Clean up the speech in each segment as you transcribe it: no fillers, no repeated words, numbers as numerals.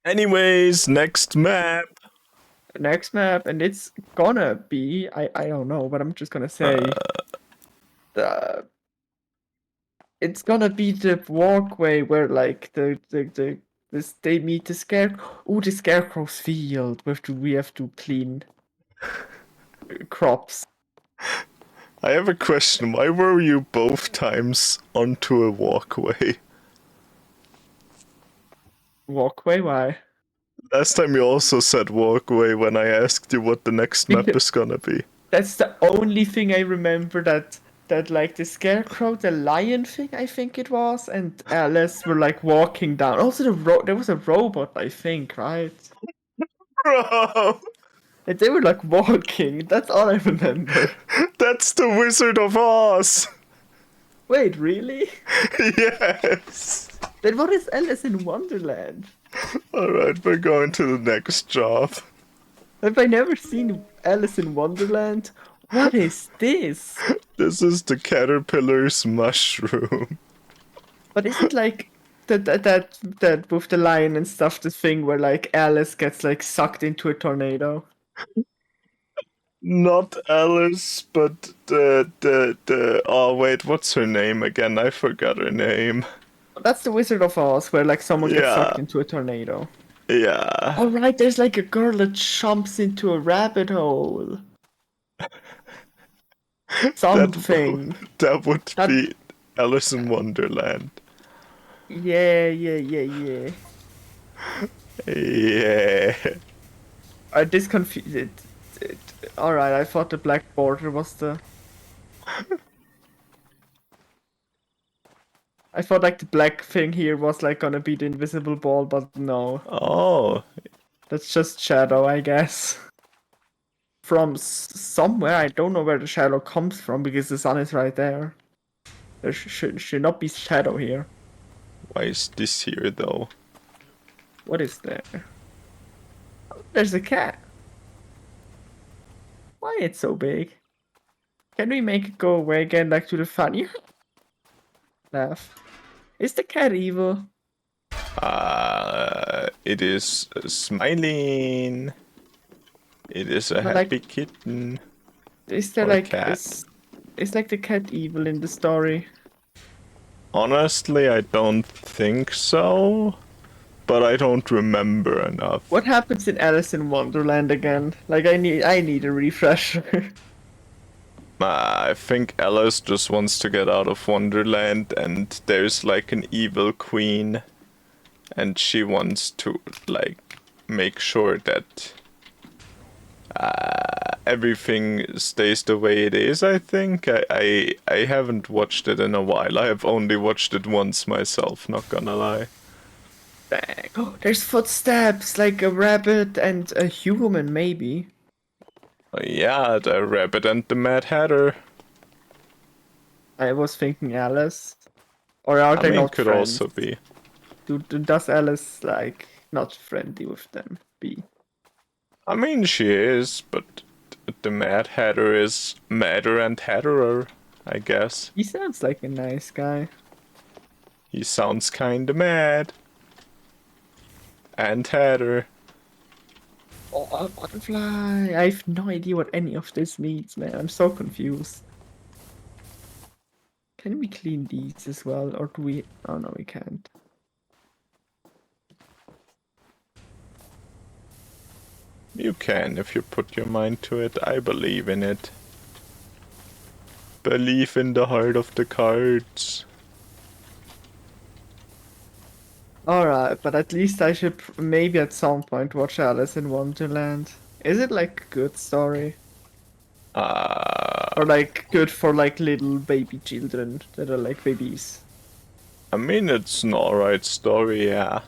Anyways, next map. Next map, and it's gonna be I don't know, but I'm just gonna say the it's gonna be the walkway where like the this they meet the scarecrow. Oh, the scarecrow's field. We have to clean crops. I have a question. Why were you both times onto a walkway? Walkway, why? Last time you also said walkway when I asked you what the next map Because is gonna be. that's the only thing I remember that like the scarecrow, the lion thing, I think it was, and Alice were like walking down. Also, there was a robot, I think, right? Bro, And they were like walking. That's all I remember. that's the Wizard of Oz. Wait, really? Yes. Then what is Alice in Wonderland? Alright, we're going to the next job. Have I never seen Alice in Wonderland? What is this? This is the caterpillar's mushroom. But isn't like that with the lion and stuff the thing where like Alice gets like sucked into a tornado? Not Alice, but the oh wait, what's her name again? I forgot her name. That's the Wizard of Oz where like someone gets sucked Yeah, into a tornado. yeah. Oh right, there's like a girl that jumps into a rabbit hole. That Something. that would That be Alice in Wonderland. yeah. Yeah. This confused it. All right, I thought the black border was the. I thought like the black thing here was like gonna be the invisible ball, but no, Oh, that's just shadow, I guess. From somewhere, I don't know where the shadow comes from because the sun is right there. There should not be shadow here. why is this here though? What is there? Oh, there's a cat. Why it's so big? Can we make it go away again, like to the funny laugh? Is the cat evil? It is smiling. It is a But happy like, kitten is there or like cat. is like the cat evil in the story? Honestly, I don't think so, but I don't remember enough. What happens in Alice in Wonderland again? Like I need a refresher. I think Alice just wants to get out of Wonderland, and there's like an evil queen, and she wants to like make sure that everything stays the way it is. I think I haven't watched it in a while. I have only watched it once myself. Not gonna lie. Dang. Oh, there's footsteps, like a rabbit and a human, maybe. Yeah, the Rabbit and the Mad Hatter. I was thinking Alice. Or are I they mean, not could friends? also be. Does Alice like not friendly with them? Be. I mean, she is, but the Mad Hatter is madder and hatterer, I guess. He sounds like a nice guy. He sounds kinda mad. And hatter. Oh, a butterfly! I have no idea what any of this means, man. I'm so confused. Can we clean these as well, or do we? Oh no, we can't. You can if you put your mind to it. I believe in it. Believe in the heart of the cards. Alright, but at least I should maybe at some point watch Alice in Wonderland. Is it like a good story? Or like good for like little baby children that are like babies? I mean, it's an alright story, yeah.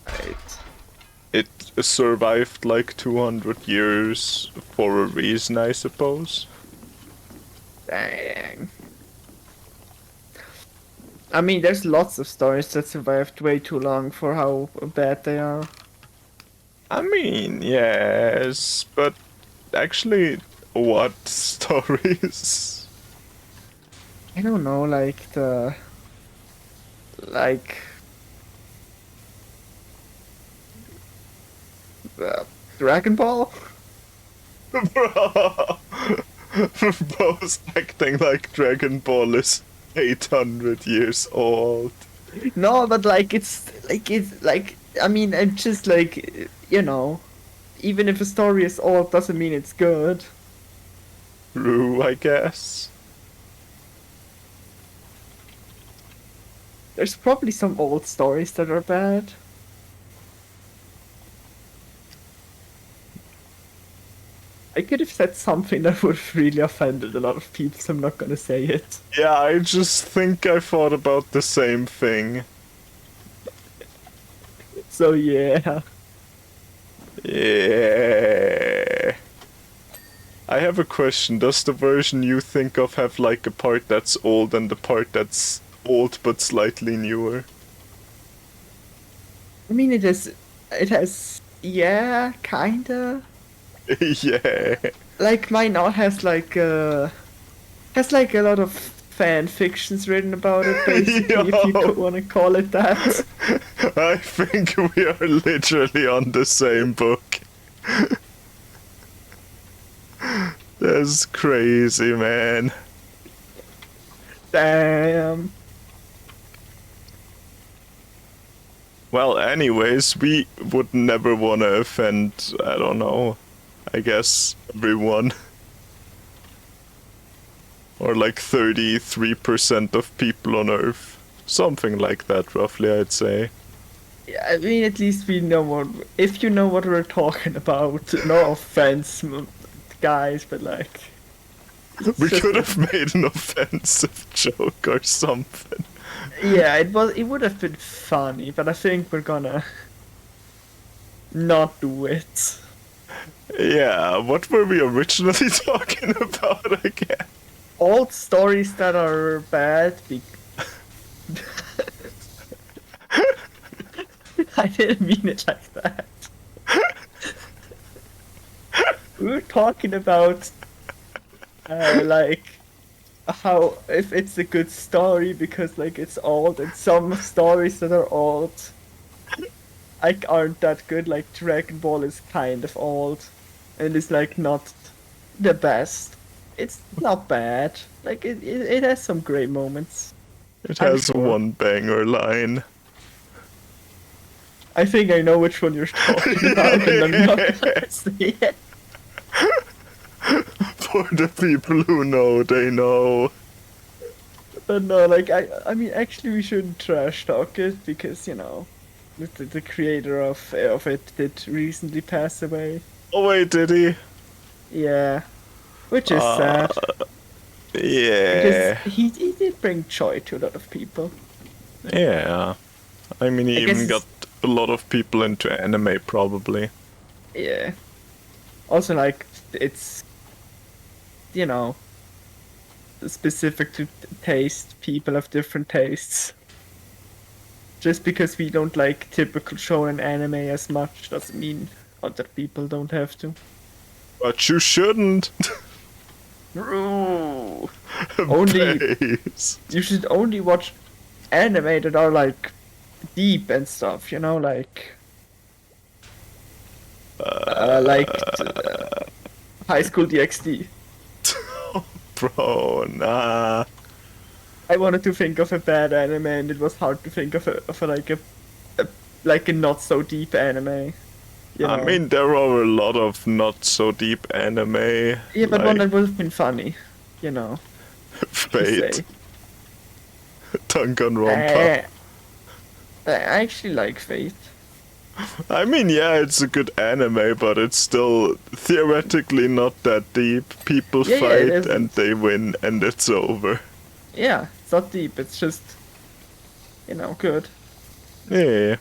Right. It survived like 200 years for a reason, I suppose. Dang. I mean, there's lots of stories that survived way too long for how bad they are. I mean, yes, but actually, what stories? I don't know, like the like Dragon Ball? Bro, both acting like Dragon Ball is 800 years old. No, but like it's like I mean, I'm just like even if a story is old, doesn't mean it's good. True, I guess. There's probably some old stories that are bad. I could have said something that would have really offended a lot of people, so I'm not gonna say it. Yeah, I just think I thought about the same thing. So yeah. Yeah. I have a question. Does the version you think of have like a part that's old and the part that's old but slightly newer? I mean, it has, yeah, kinda. Yeah. Like mine now has like a lot of fan fictions written about it, basically, if you Yo, want to call it that. I think we are literally on the same book. That's crazy, man. Damn. Well, anyways, we would never want to offend, I don't know, I guess everyone. Or like 33% of people on Earth. Something like that, roughly, I'd say. Yeah, I mean, at least we know what. If you know what we're talking about, no offense, guys, but like. We just- could have made an offensive joke or something. Yeah, it would have been funny, but I think we're gonna not do it. Yeah, what were we originally talking about again? Old stories that are bad. I didn't mean it like that. We were talking about like how if it's a good story because like it's old, and some stories that are old like aren't that good. Like Dragon Ball is kind of old and it's like not the best. It's not bad. Like it has some great moments. It I'm has sure. one banger line. I think I know which one you're talking about, and I'm not gonna say it. For the people who know, they know. But no, like I mean, actually, we shouldn't trash talk it because the creator of it did recently pass away. Oh wait, did he? Yeah, which is sad because Yeah. he did bring joy to a lot of people. Yeah. I mean, he I guess even got a lot of people into anime, probably. Yeah. Also, like it's you know specific to taste. People have different tastes. Just because we don't like typical shonen anime as much doesn't mean other people don't have to. But you shouldn't. Ooh. Only Base. you should only watch anime that are like deep and stuff, like like High School DxD. Bro, nah. I wanted to think of a bad anime and it was hard to think of like a not so deep anime. I mean, there are a lot of not so deep anime. Yeah, but like one that would have been funny, to Fate, say. Danganronpa. I actually like Fate. I mean, yeah, it's a good anime, but it's still theoretically not that deep. People Yeah, it fight isn't. and they win, and it's over. Yeah, it's not deep, it's just, good. Yeah.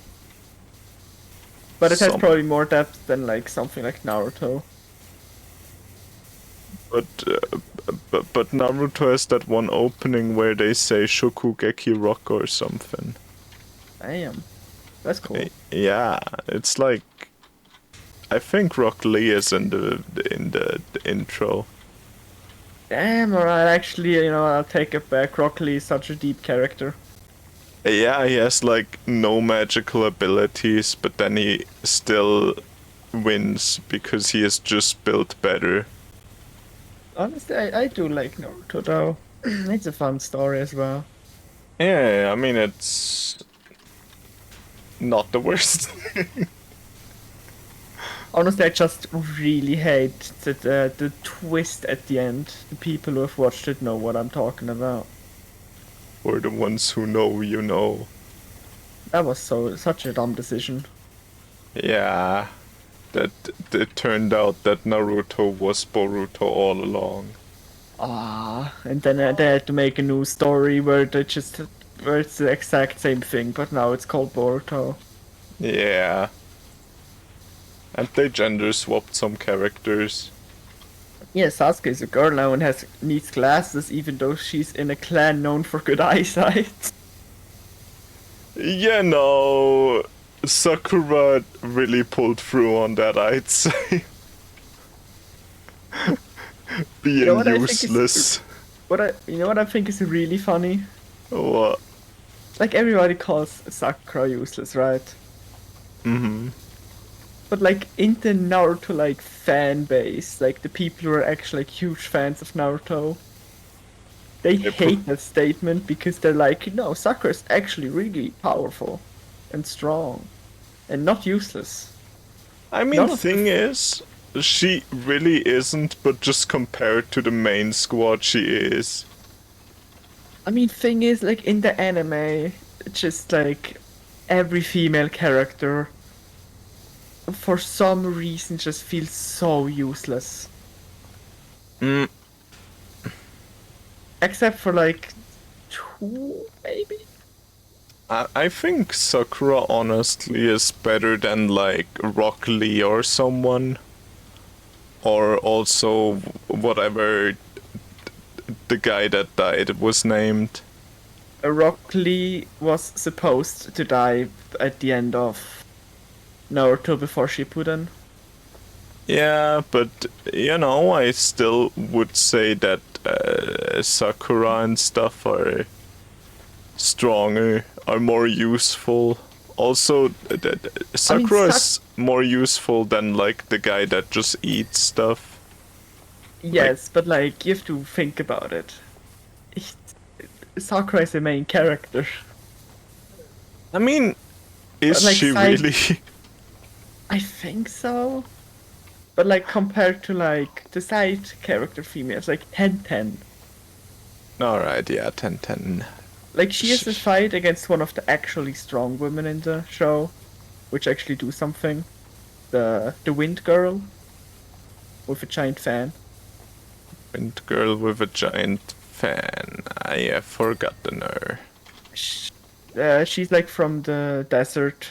But it has Some- probably more depth than like something like Naruto. But, but Naruto has that one opening where they say Shokugeki Rock or something. Damn. That's cool. Yeah, it's like I think Rock Lee is in the intro. Damn, alright, actually, I'll take it back. Rock Lee is such a deep character. Yeah, he has like no magical abilities, but then he still wins because he is just built better. Honestly, I do like Naruto though. It's a fun story as well. Yeah, I mean, it's not the worst. Honestly, I just really hate the twist at the end. The people who have watched it know what I'm talking about. For the ones who know, you know. That was such a dumb decision. Yeah, that it turned out that Naruto was Boruto all along. And then they had to make a new story where it's the exact same thing, but now it's called Boruto. Yeah. And they gender swapped some characters. Yeah, Sasuke is a girl now and needs glasses, even though she's in a clan known for good eyesight. You know, Sakura really pulled through on that, I'd say. Being What I think useless. you know what I think is really funny? What? Like everybody calls Sakura useless, right? Mm-hmm. But like in the Naruto like fan base, like the people who are actually like huge fans of Naruto, they hate that statement because they're like, no, Sakura's actually really powerful and strong and not useless. I mean, None of thing the is, she really isn't, but just compared to the main squad, she is. I mean, thing is, like in the anime, just like every female character, for some reason, just feels so useless. Mm, Except for like two, maybe. I think Sakura honestly is better than like Rock Lee or someone. Or also whatever the guy that died was named. Rock Lee was supposed to die at the end of Naruto before Shippuden. Yeah, but you know, I still would say that Sakura and stuff are stronger, are more useful. Also, Sakura is more useful than like the guy that just eats stuff. Yes, but like you have to think about it. Sakura is the main character. I mean, is Like she really? I think so. But like compared to like the side character females, like Ten. Alright, yeah, 10-10. Like she has to fight against one of the actually strong women in the show, which actually do something. The Wind Girl with a giant fan. Wind girl with a giant fan. I have forgotten her. She's like from the desert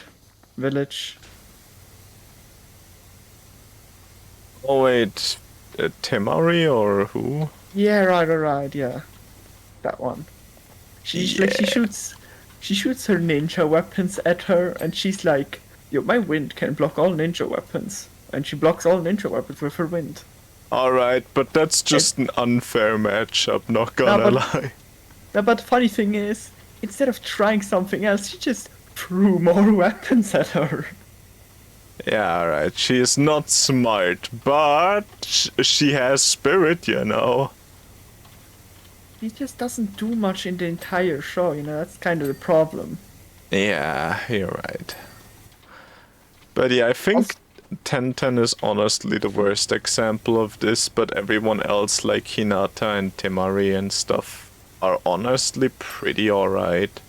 village. Oh wait, Temari or who? Yeah, right, yeah, that one. Like she shoots her ninja weapons at her, and she's like, "Yo, my wind can block all ninja weapons," and she blocks all ninja weapons with her wind. Alright, but that's just an unfair matchup, not gonna lie. No, but the funny thing is, instead of trying something else, she just threw more weapons at her. Yeah, alright, she is not smart, but she has spirit, you know. She just doesn't do much in the entire show, you know, that's kind of the problem. Yeah, you're right. But yeah, I think 10-10 is honestly the worst example of this, but everyone else like Hinata and Temari and stuff are honestly pretty alright.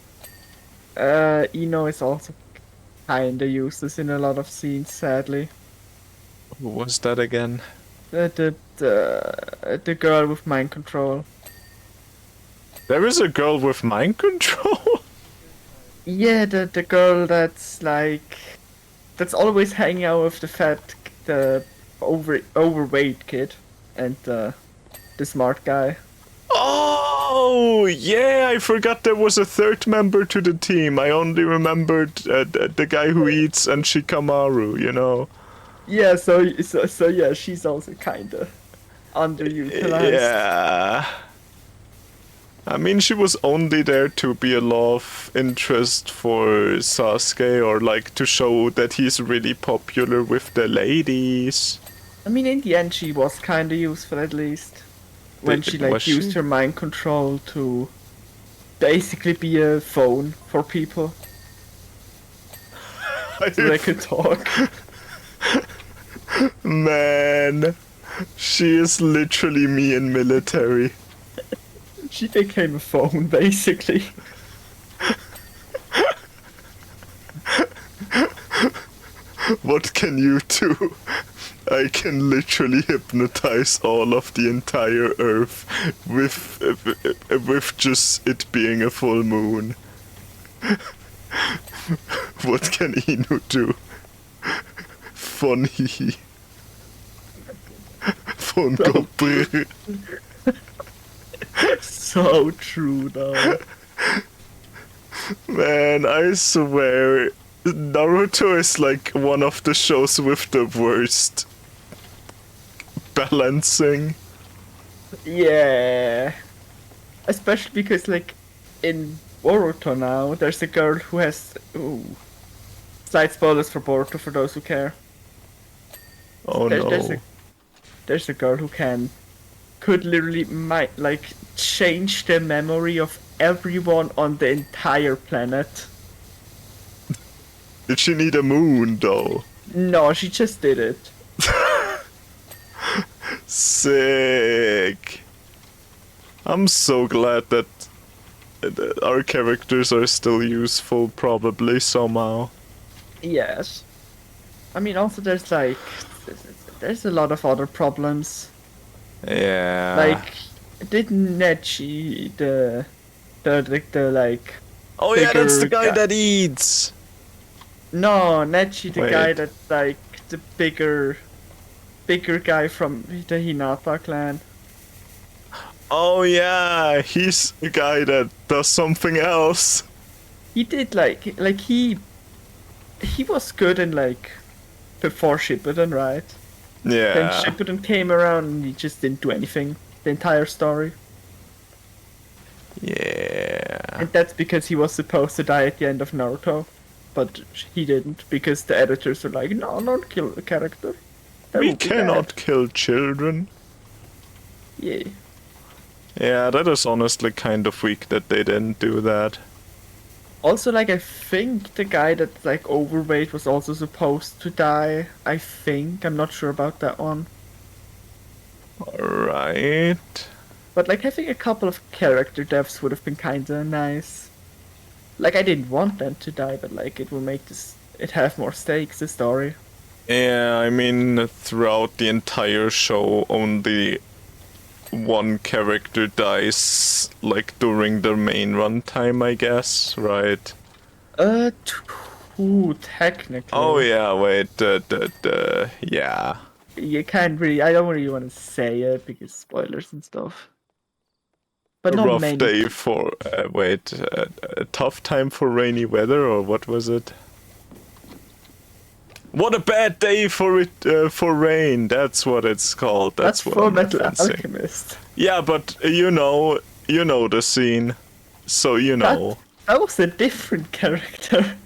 Ino is also kinda useless in a lot of scenes, sadly. Who was that again? The girl with mind control. There is a girl with mind control? Yeah, the girl that's like that's always hanging out with the overweight kid and the smart guy. Oh, yeah, I forgot there was a third member to the team. I only remembered the guy who eats and Shikamaru, you know. Yeah, so yeah, she's also kinda underutilized. Yeah. I mean, she was only there to be a love interest for Sasuke, or like to show that he's really popular with the ladies. I mean, in the end, she was kind of useful at least. When she Was like used she? her mind control to basically be a phone for people so they could talk. Man, she is literally me in military. She became a phone basically. What can you do? I can literally hypnotize all of the entire Earth with just it being a full moon. What can Inu do? Funny. Von So Gopr. So true though. Man, I swear, Naruto is like one of the shows with the worst balancing. Yeah. Especially because like in Boruto now, there's a girl who has slight spoilers for Boruto for those who care. Oh There's no. a girl who could literally like change the memory of everyone on the entire planet. Did she need a moon though? No, she just did it. Sick. I'm so glad that our characters are still useful, probably somehow. Yes. I mean, also there's a lot of other problems. Yeah. Like, didn't Nechi the like Oh yeah, that's the bigger guy that eats. no, Nechi the guy Wait. that's like the bigger guy from the Hinata clan. Oh yeah, he's the guy that does something else. He did like he was good in like before Shippuden, right? Then Yeah. Shippuden came around and he just didn't do anything the entire story. Yeah. And that's because he was supposed to die at the end of Naruto. But he didn't, because the editors were like, no, don't kill the character. That We would be cannot bad. kill children. Yeah. Yeah, that is honestly kind of weak that they didn't do that. Also, like, I think the guy that's, like, overweight was also supposed to die. I think. I'm not sure about that one. Alright. But, like, having a couple of character deaths would have been kinda nice. Like, I didn't want them to die, but, like, it will make it have more stakes, the story. Yeah, I mean, throughout the entire show, only one character dies, like, during the main runtime, I guess, right? Two, technically. Oh yeah, wait, yeah. You can't really. I don't really want to say it because spoilers and stuff. But A not rough many. day for, a tough time for rainy weather, or what was it? What a bad day for it, for rain, that's what it's called, that's what Full I'm Metal referencing. Alchemist. Yeah, but you know the scene, so you know. That was a different character.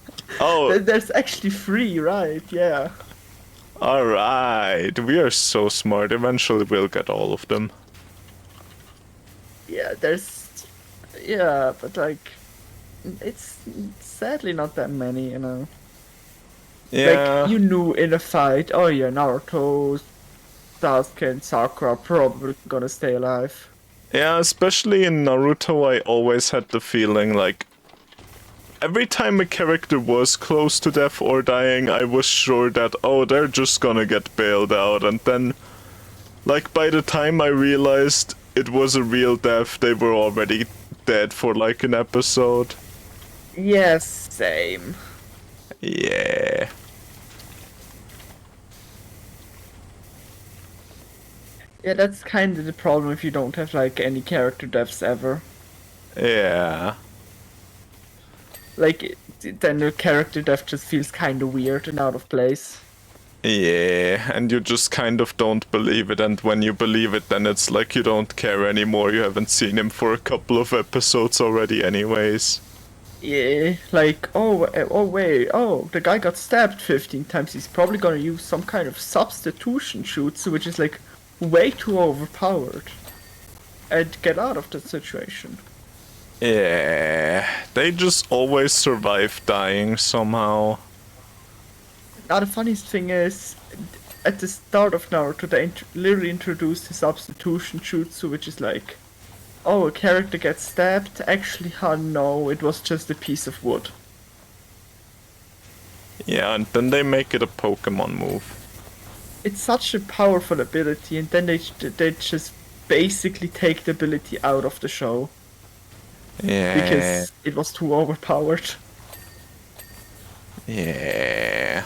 Oh, There's actually three, right? Yeah. alright, we are so smart, eventually we'll get all of them. Yeah, there's. Yeah, but like. It's sadly not that many, you know. Yeah. Like, you knew in a fight, oh yeah, Naruto, Sasuke, and Sakura are probably gonna stay alive. Yeah, especially in Naruto, I always had the feeling like every time a character was close to death or dying, I was sure that, oh, they're just gonna get bailed out. And then, like, by the time I realized it was a real death, they were already dead for like an episode. Yes, same. Yeah. Yeah, that's kind of the problem if you don't have like any character deaths ever. Yeah. Like, then the character death just feels kind of weird and out of place. Yeah, and you just kind of don't believe it, and when you believe it, then it's like you don't care anymore. You haven't seen him for a couple of episodes already, anyways. Yeah, like, oh wait, oh, the guy got stabbed 15 times. He's probably gonna use some kind of substitution jutsu, which is like way too overpowered. And get out of that situation. Yeah, they just always survive dying somehow. Now the funniest thing is, at the start of Naruto, they literally introduced the substitution jutsu, which is like, oh, a character gets stabbed. Actually, no, it was just a piece of wood. Yeah, and then they make it a Pokemon move. It's such a powerful ability, and then they just basically take the ability out of the show Yeah. because it was too overpowered. Yeah.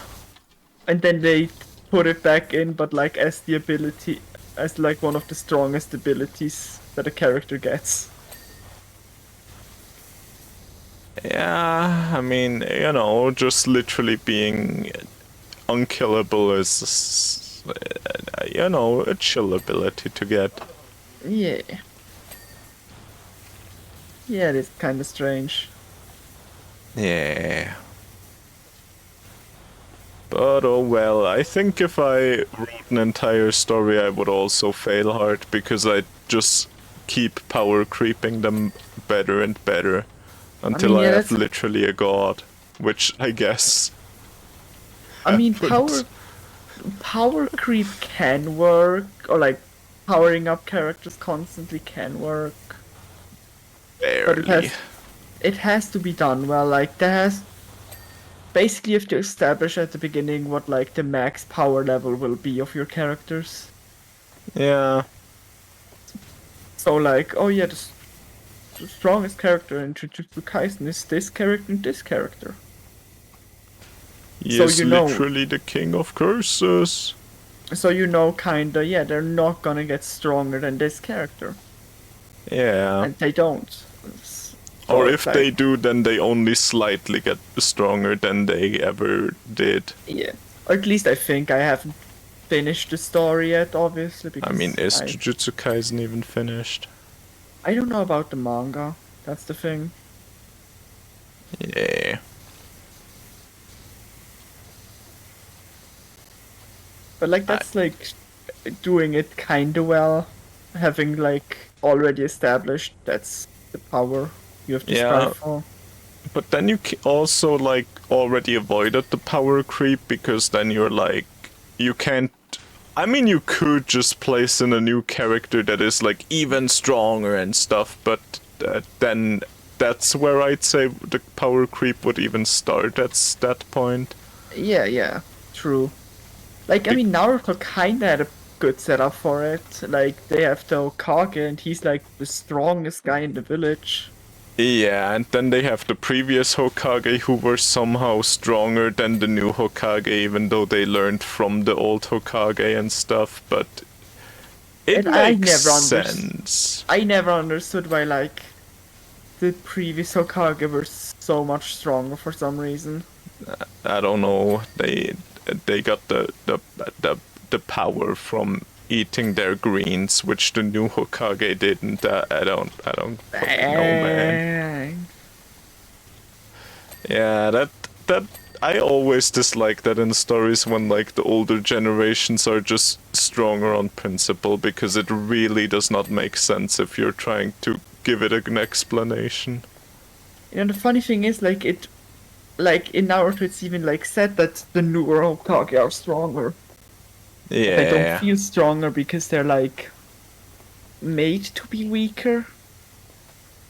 And then they put it back in, but like as the ability, as like one of the strongest abilities that a character gets. Yeah, I mean, you know, just literally being unkillable is, you know, a chill ability to get. Yeah. Yeah, it is kind of strange. Yeah. But oh well, I think if I wrote an entire story, I would also fail hard because I just keep power creeping them better and better until I Yeah, have that's. literally a god, which I guess I mean, happens. power creep can work, or like powering up characters constantly can work, but Barely. it has to be done well. Like there has basically you have to establish at the beginning what like the max power level will be of your characters. Yeah. So like, oh yeah, the strongest character in Jujutsu Kaisen is this character and this character. He So is you know, literally the king of curses. kinda, yeah, they're not gonna get stronger than this character, Yeah. and they don't. So Or it's if they like, do, then they only slightly get stronger than they ever did. yeah, or at least I think I haven't finished the story yet, obviously, I mean, because is Jujutsu Kaisen even finished? I don't know about the manga. That's the thing. Yeah. But like I, that's like doing it kinda well, having like already established that's the power you have to yeah, strive for. but then you also like already avoided the power creep because then you're like you can't. I mean, you could just place in a new character that is like even stronger and stuff, but then that's where I'd say the power creep would even start at that point. Yeah, yeah, true. Like I Be- mean Naruto kinda had a good setup for it. Like they have the Hokage and he's like the strongest guy in the village. yeah, and then they have the previous Hokage who were somehow stronger than the new Hokage, even though they learned from the old Hokage and stuff, but it And makes sense. I never understood why like the previous Hokage were so much stronger for some reason. I don't know. They got the the power from eating their greens, which the new Hokage didn't. I don't fucking know, man. Bang. Yeah, that I always dislike that in stories when like the older generations are just stronger on principle because it really does not make sense if you're trying to give it an explanation. You know, the funny thing is, like in Naruto, it's even like said that the newer Hokage are stronger. But they don't Yeah. feel stronger because they're like made to be weaker.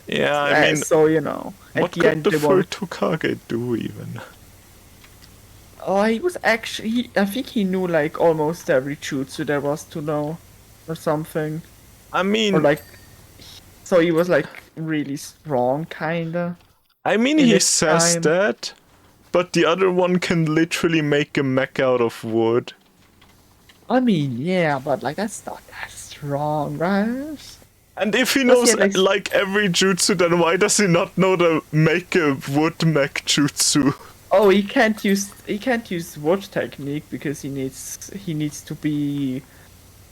Yeah, I mean, So you know, at what the could end the they won't. third Hokage do even? Oh, he was actually. I think he knew like almost every jutsu there was to know, or something, I or mean, like. So he was like really strong, kinda, in he his says time. that, but the other one can literally make a mech out of wood. I mean, yeah, but like that's not that strong, right? And if he Plus, knows yeah, like like every jutsu, then why does he not know the make a wood mech jutsu? Oh, he can't use watch technique because he needs to be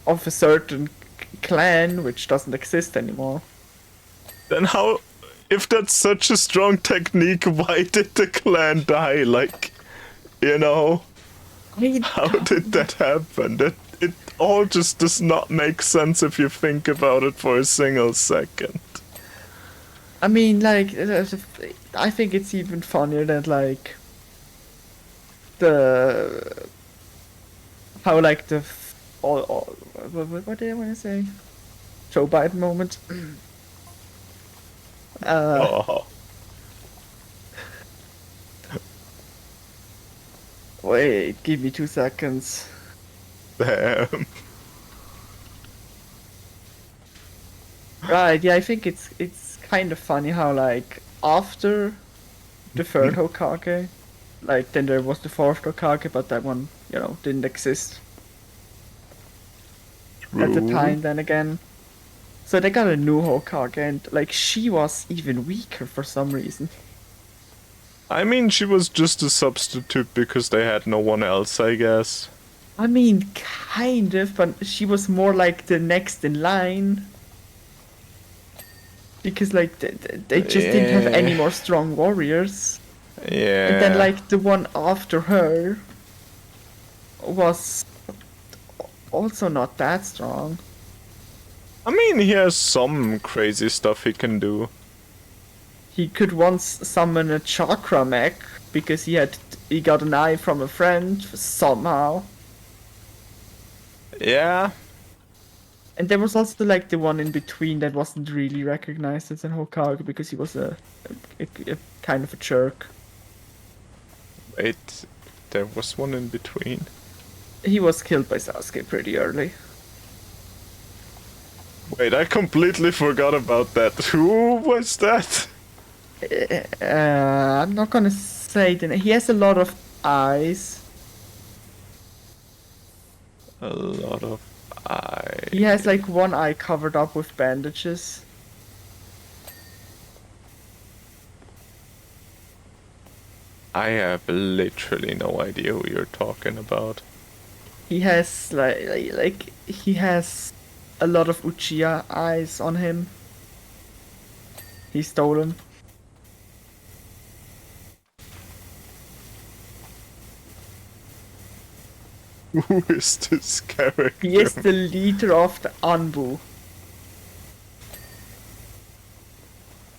of a certain clan which doesn't exist anymore. Then how? If that's such a strong technique, why did the clan die? Like, you know, I how did don't. that happen? That it all just does not make sense if you think about it for a single second. I mean, like, I think it's even funnier that like the how like all what did I want to say? Joe Biden moment. Uh, Oh, wait, give me 2 seconds. damn. Right, yeah, I think it's kind of funny how like after the third Hokage, like then there was the fourth Hokage, but that one, didn't exist at the True. time then again. So they got a new Hokage and like she was even weaker for some reason. I mean, she was just a substitute because they had no one else, I guess. I mean, kind of, but she was more like the next in line because like they just didn't have Yeah. any more strong warriors. And then Yeah. like the one after her was also not that strong. I mean, he has some crazy stuff he can do. He could once summon a chakra mech because he got an eye from a friend somehow. Yeah. And there was also like the one in between that wasn't really recognized as an Hokage because he was a kind of a jerk. Wait, there was one in between. He was killed by Sasuke pretty early. Wait, I completely forgot about that. Who was that? I'm not gonna say the name. He has a lot of eyes. A lot of He has I. like one eye covered up with bandages. I have literally no idea who you're talking about. He has like he has a lot of Uchiha eyes on him. He stole them. Who is this He is character? the leader of the Anbu.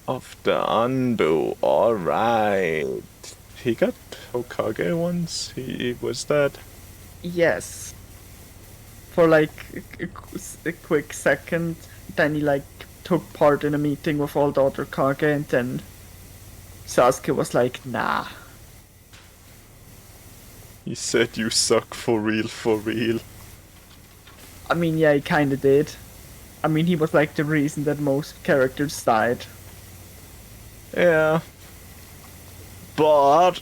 Of the Anbu, alright. He got Hokage once? He was that? Yes. For like a quick second, then he like took part in a meeting with all the other Kage, and then Sasuke was like, "Nah." He said you suck for real, for real. I mean, yeah, he kinda did. I mean, he was like the reason that most characters died. Yeah. But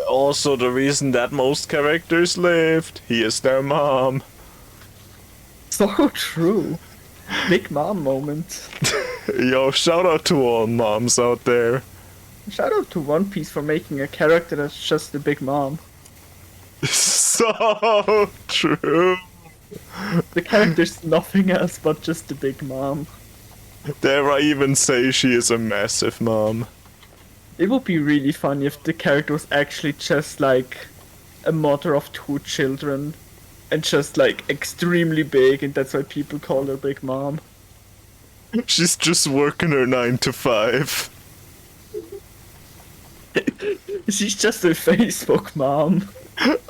also the reason that most characters lived. He is their mom. So true. Big mom moment. Yo, shout out to all moms out there. Shout out to One Piece for making a character that's just a big mom. So true. The character's nothing else but just a big mom. Dare I even say she is a massive mom? It would be really funny if the character was actually just like a mother of two children and just like extremely big, and that's why people call her Big Mom. She's just working her 9 to 5. She's just a Facebook mom.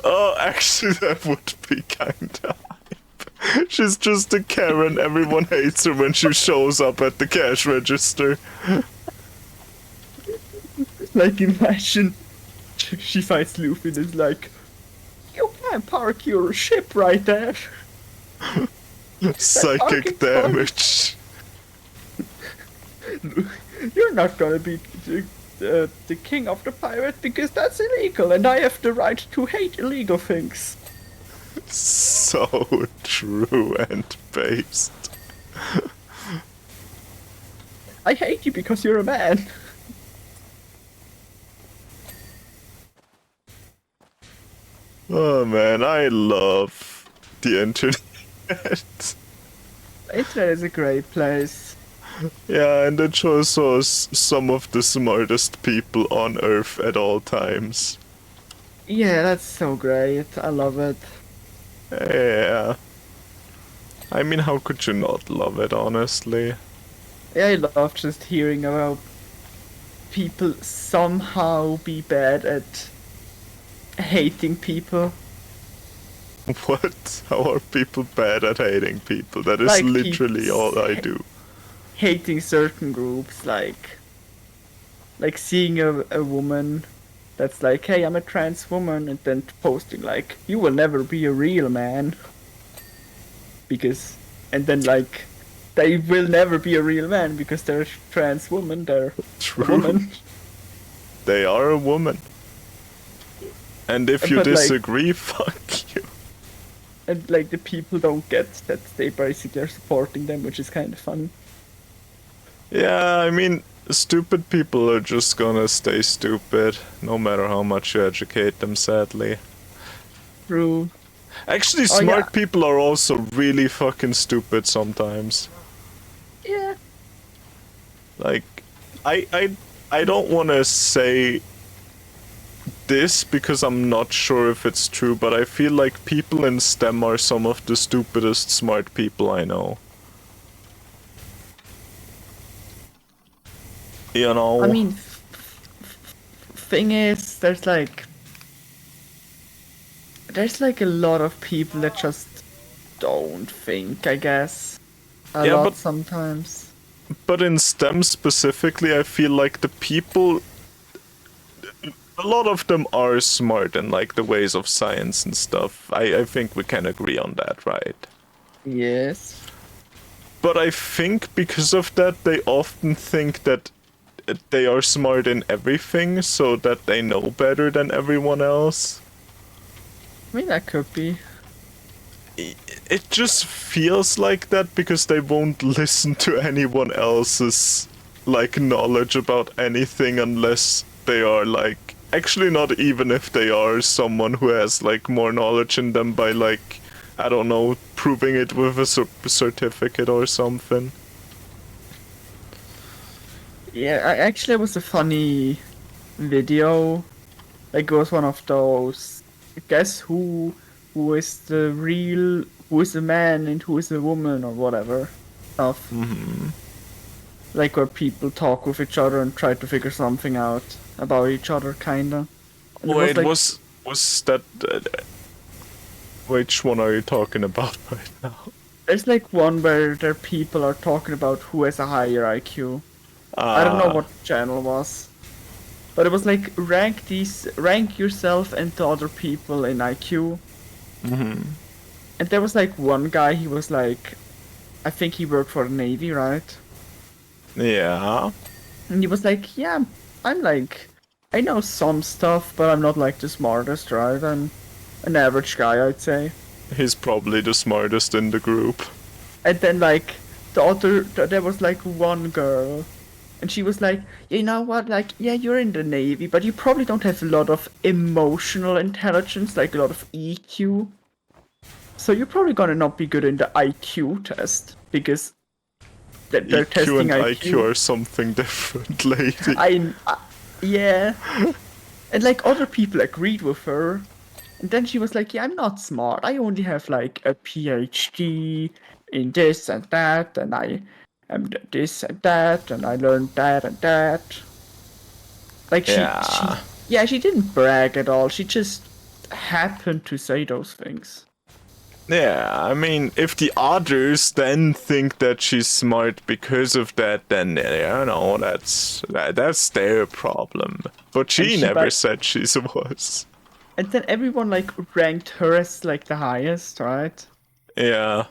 Oh, actually, that would be kinda hype. She's just a Karen. Everyone hates her when she shows up at the cash register. Like, imagine she fights Luffy and is like, "You can't park your ship right there. Psychic parking's fine. damage. You're not gonna be the king of the pirate because that's illegal, and I have the right to hate illegal things." So true and based. I hate you because you're a man. Oh man, I love the internet. Internet is a great place. Yeah, and it shows us some of the smartest people on Earth at all times. Yeah, that's so great. I love it. Yeah. I mean, how could you not love it, honestly? Yeah, I love just hearing about people somehow be bad at hating people. What? How are people bad at hating people? That is Like people literally all I do. hating certain groups, like seeing a woman that's like, hey, I'm a trans woman, and then posting like, you will never be a real man. Because, and then like, they will never be a real man because they're a trans woman, they're a True. woman. They are a woman. And if you But like, disagree, fuck you. and like the people don't get that they basically are supporting them, which is kind of funny. Yeah, I mean, stupid people are just gonna stay stupid, no matter how much you educate them, sadly. True. Actually, Oh yeah, smart people are also really fucking stupid sometimes. yeah. Like, I don't want to say this because I'm not sure if it's true, but I feel like people in STEM are some of the stupidest smart people I know. You I know? mean, thing is, there's like a lot of people that just don't think, I guess. A Yeah, lot sometimes. but in STEM specifically, I feel like the people, a lot of them are smart in like the ways of science and stuff. I think we can agree on that, right? Yes. But I think because of that, they often think that they are smart in everything, so that they know better than everyone else. I mean, that could be. It just feels like that because they won't listen to anyone else's like knowledge about anything unless they are like, actually not even if they are someone who has like more knowledge in them by like, I don't know, proving it with a certificate or something. Yeah, actually, it was a funny video. Like, it was one of those. Guess who is the real, who is the man and who is the woman or whatever. Of Hmm. like where people talk with each other and try to figure something out about each other, kinda. And it was Wait, like, was that which one are you talking about right now? there's like one where their people are talking about who has a higher IQ. I don't know Ah, what channel was. But it was like rank yourself and the other people in IQ. hmm, And there was like one guy, he was like, I think he worked for the Navy, right? yeah, And he was like, yeah, I'm like, I know some stuff, but I'm not like the smartest, right? I'm an average guy, I'd say. he's probably the smartest in the group. And then like there was like one girl, and she was like, you know what, like, yeah, you're in the Navy, but you probably don't have a lot of emotional intelligence, like a lot of EQ. So you're probably gonna not be good in the IQ test because they're EQ testing and IQ IQ. are something different, lady. Yeah, and like other people agreed with her, and then she was like, "Yeah, I'm not smart. I only have like a PhD in this and that, and I am this and that, and I learned that and that." Like Yeah. yeah, she didn't brag at all. She just happened to say those things. Yeah, I mean, if the others then think that she's smart because of that, then that's their problem. But And she she never but said she was. and then everyone like ranked her as like the highest, right? Yeah.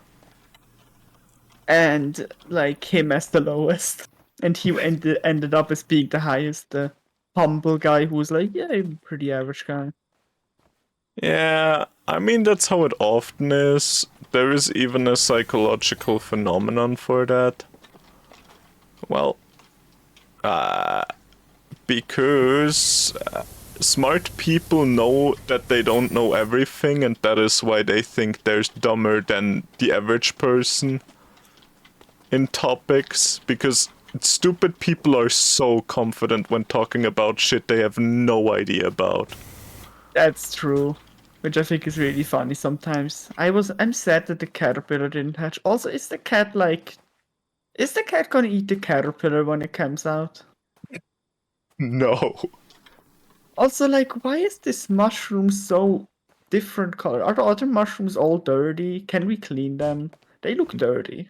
And like him as the lowest. And he ended up as being the highest, the humble guy who was like, yeah, I'm a pretty average guy. Yeah, I mean, that's how it often is. There is even a psychological phenomenon for that. Well, uh, because smart people know that they don't know everything, and that is why they think they're dumber than the average person in topics, because stupid people are so confident when talking about shit they have no idea about. That's true. Which I think is really funny sometimes. I'm sad that the caterpillar didn't hatch. Also, is the cat gonna eat the caterpillar when it comes out? No. Also, like, why is this mushroom so different color? Are the other mushrooms all dirty? Can we clean them? They look dirty.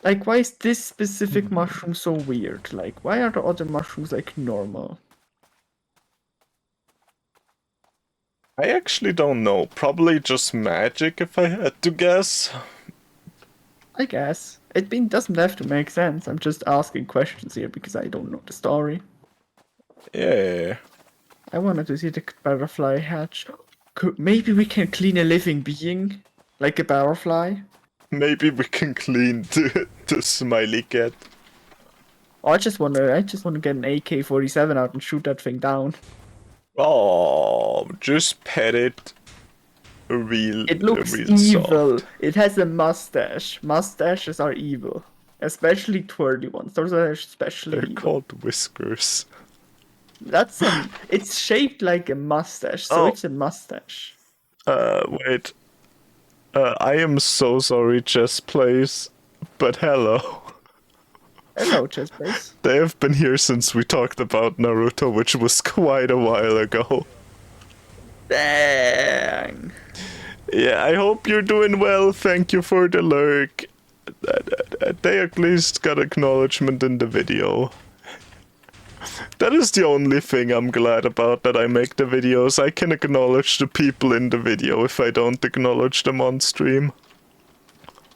Like, why is this specific mushroom so weird? Like, why are the other mushrooms, like, normal? I actually don't know. Probably just magic if I had to guess. I guess. Doesn't have to make sense. I'm just asking questions here because I don't know the story. Yeah. I wanted to see the butterfly hatch. Maybe we can clean a living being? Like a butterfly? Maybe we can clean the smiley cat. Oh, I just wanna get an AK-47 out and shoot that thing down. Oh, just pet it. It looks evil. Soft. It has a mustache. Mustaches are evil. Especially twirly ones. Those are especially They're evil. called whiskers. It's shaped like a mustache, so it's a mustache. Wait. I am so sorry, Chess Plays, but hello. Hello, Chessbase. They have been here since we talked about Naruto, which was quite a while ago. Dang. Yeah, I hope you're doing well. Thank you for the lurk. They at least got acknowledgement in the video. That is the only thing I'm glad about, that I make the videos. I can acknowledge the people in the video if I don't acknowledge them on stream.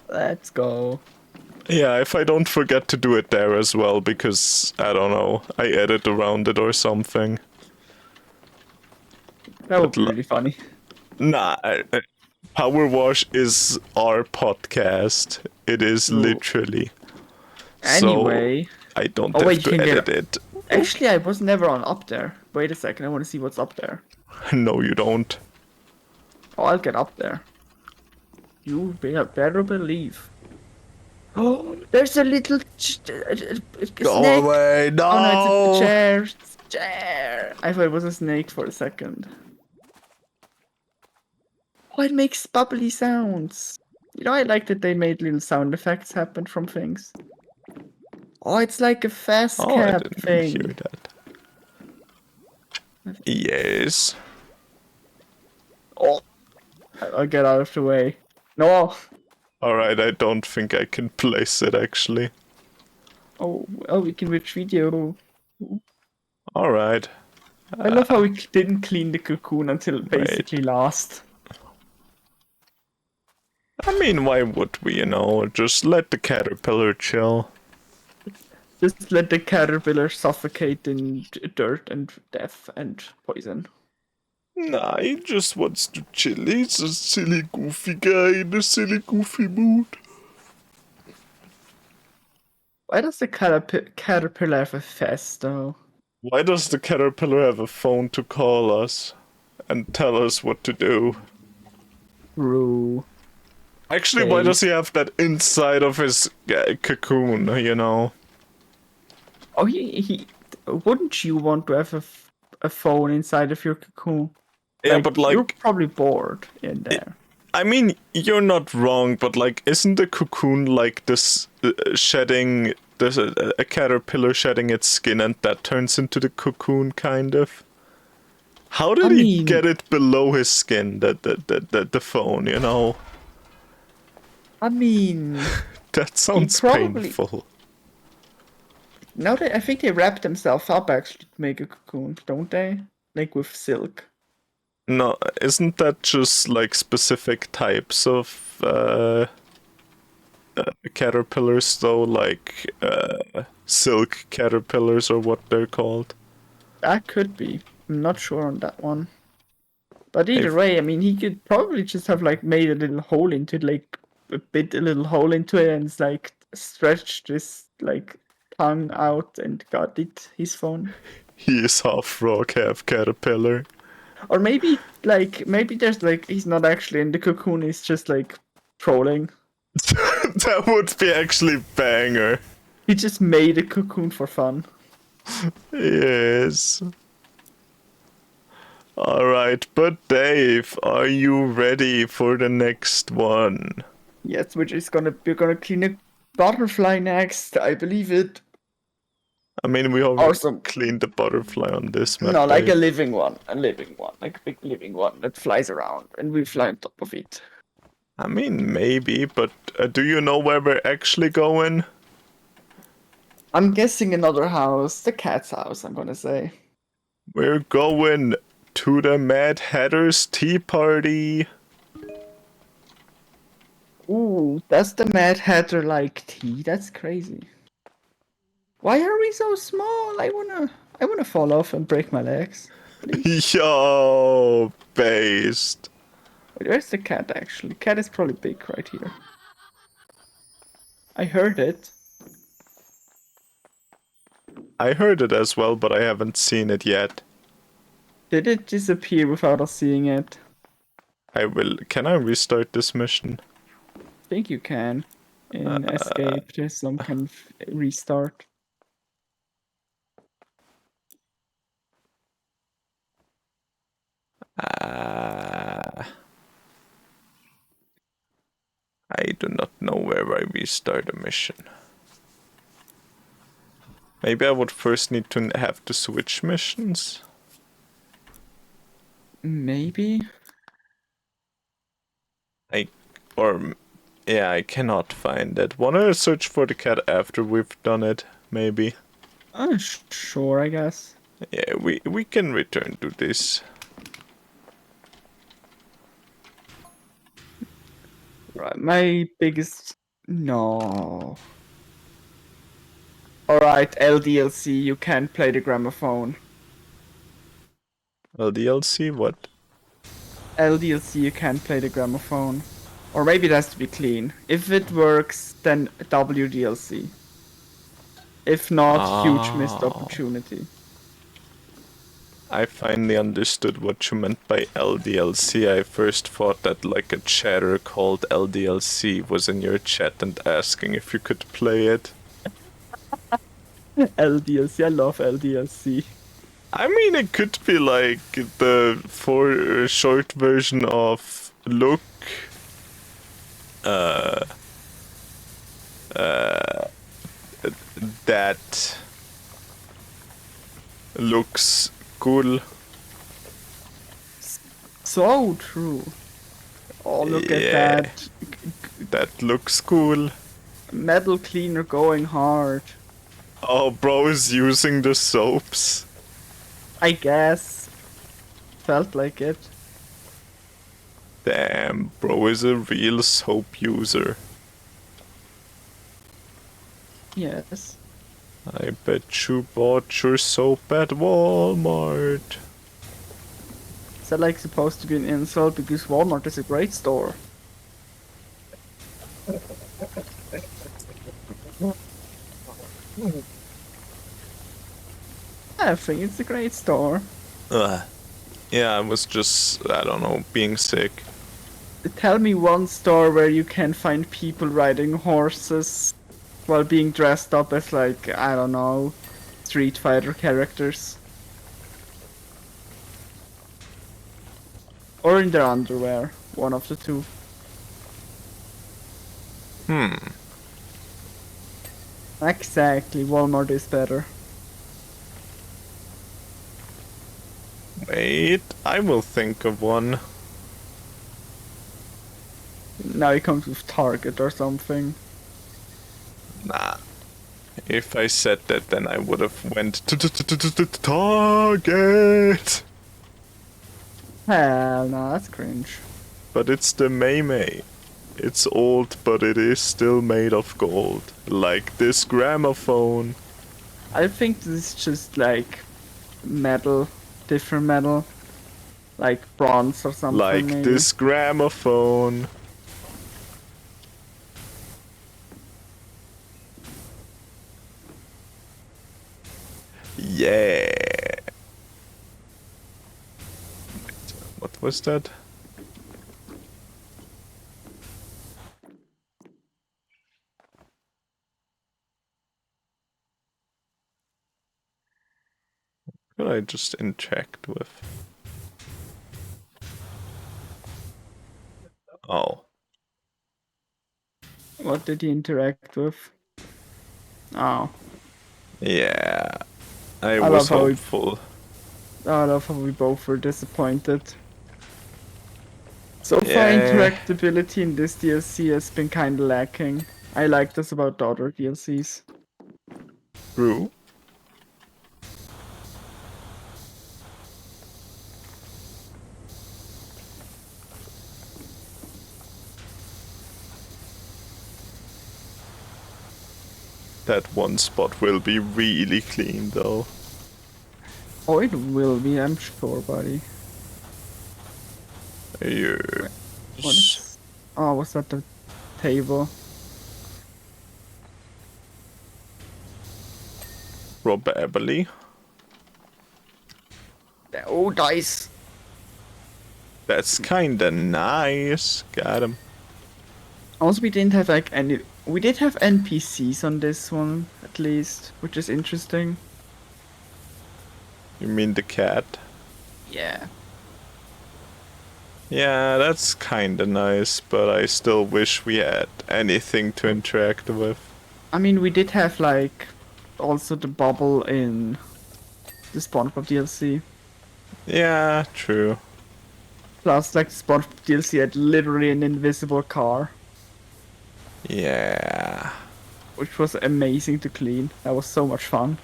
Let's go. Yeah, if I don't forget to do it there as well, because, I don't know, I edit around it or something. That would be really funny. Nah, Powerwash is our podcast. It is literally. Anyway. So I don't have to edit it. Actually, I was never on up there. Wait a second, I want to see what's up there. No, you don't. Oh, I'll get up there. You better believe. Oh, there's a little Go snake. away, no! Oh no, it's a chair. It's a chair. I thought it was a snake for a second. Oh, it makes bubbly sounds. You know, I like that they made little sound effects happen from things. Oh, it's like a fast cap I didn't thing. hear that. Yes. Oh, I'll get out of the way. No. Alright, I don't think I can place it actually. Oh, well, we can watch video. Alright. I love how we didn't clean the cocoon until basically last. I mean, why would we, you know? Just let the caterpillar chill. Just let the caterpillar suffocate in dirt and death and poison. Nah, he just wants to chill. He's a silly, goofy guy in a silly, goofy mood. Why does the caterpillar have a fest, though? Why does the caterpillar have a phone to call us and tell us what to do? True. Actually, why does he have that inside of his cocoon, you know? Oh, he wouldn't you want to have a phone inside of your cocoon? Yeah, but like... You're probably bored in there. I mean, you're not wrong, but like, isn't the cocoon like this shedding... There's a caterpillar shedding its skin and that turns into the cocoon, kind of? How did he get it below his skin, the phone, you know? I mean... That sounds painful. No, I think they wrap themselves up actually to make a cocoon, don't they? Like with silk. No, isn't that just like specific types of caterpillars though? Like silk caterpillars or what they're called? That could be. I'm not sure on that one. But either way, I mean, he could probably just have like made a little hole into it, like bit a little hole into it, and it's like stretched his like tongue out and got his phone. He is half frog, half caterpillar. Or maybe there's like he's not actually in the cocoon, he's just like trolling. That would be actually banger. He just made a cocoon for fun. Yes. Alright, but Dave, are you ready for the next one? Yes, we're gonna clean a butterfly next, I believe it. I mean, we already Awesome. cleaned the butterfly on this map. No, like Dave. a living one, like a big living one that flies around, and we fly on top of it. I mean, maybe, but do you know where we're actually going? I'm guessing another house, the cat's house, I'm gonna say. We're going to the Mad Hatter's Tea Party. Ooh, that's the Mad Hatter like tea. That's crazy. Why are we so small? I wanna fall off and break my legs. Please. Yo, based. Wait, where's the cat actually? Cat is probably big right here. I heard it. I heard it as well, but I haven't seen it yet. Did it disappear without us seeing it? I will. Can I restart this mission? I think you can. In escape, there's some kind of restart. I do not know where I restart a mission. Maybe I would first need to have to switch missions. Maybe. Yeah, I cannot find it. Wanna search for the cat after we've done it? Maybe. Sure, I guess. Yeah, we can return to this. Right, my biggest... No. Alright, LDLC, you can't play the gramophone. LDLC? What? LDLC, you can't play the gramophone. Or maybe it has to be clean. If it works, then WDLC. If not, huge missed opportunity. I finally understood what you meant by LDLC. I first thought that like a chatter called LDLC was in your chat and asking if you could play it. LDLC, I love LDLC. I mean, it could be like the short version of look. That looks cool. So true. Oh, look at Yeah. that. That looks cool. Metal cleaner going hard. Oh, bro is using the soaps. I guess. Felt like it. Damn, bro is a real soap user. Yes. I bet you bought your soap at Walmart. Is that like supposed to be an insult? Because Walmart is a great store. I think it's a great store. Yeah, I was just, I don't know, being sick. Tell me one store where you can find people riding horses while being dressed up as like, I don't know, Street Fighter characters. Or in their underwear, one of the two. Exactly, Walmart is better. Wait, I will think of one. Now it comes with Target or something. Nah. If I said that, then I would have went to Target. Hell no, that's cringe. But it's the May. It's old, but it is still made of gold. Like this gramophone. I think this is just like metal, different metal. Like bronze or something. Like maybe. this gramophone. Yeah. was that? Could I just interact with? Oh. What did he interact with? Oh. Yeah. I I was love how we hopeful. both were disappointed. So far, Yeah. interactability in this DLC has been kinda lacking. I like this about the other DLCs. True. That one spot will be really clean though. Oh, it will be, I'm sure, buddy. Yeah. What is... Oh, was that the table? Probably. Oh, dice! That's kinda nice. Got him. Also, we didn't have like any... We did have NPCs on this one, at least, which is interesting. You mean the cat? Yeah. Yeah, that's kinda nice, but I still wish we had anything to interact with. I mean, we did have like also the bubble in the SpongeBob DLC. Yeah, true. Plus, like the SpongeBob DLC had literally an invisible car, Yeah. which was amazing to clean. That was so much fun.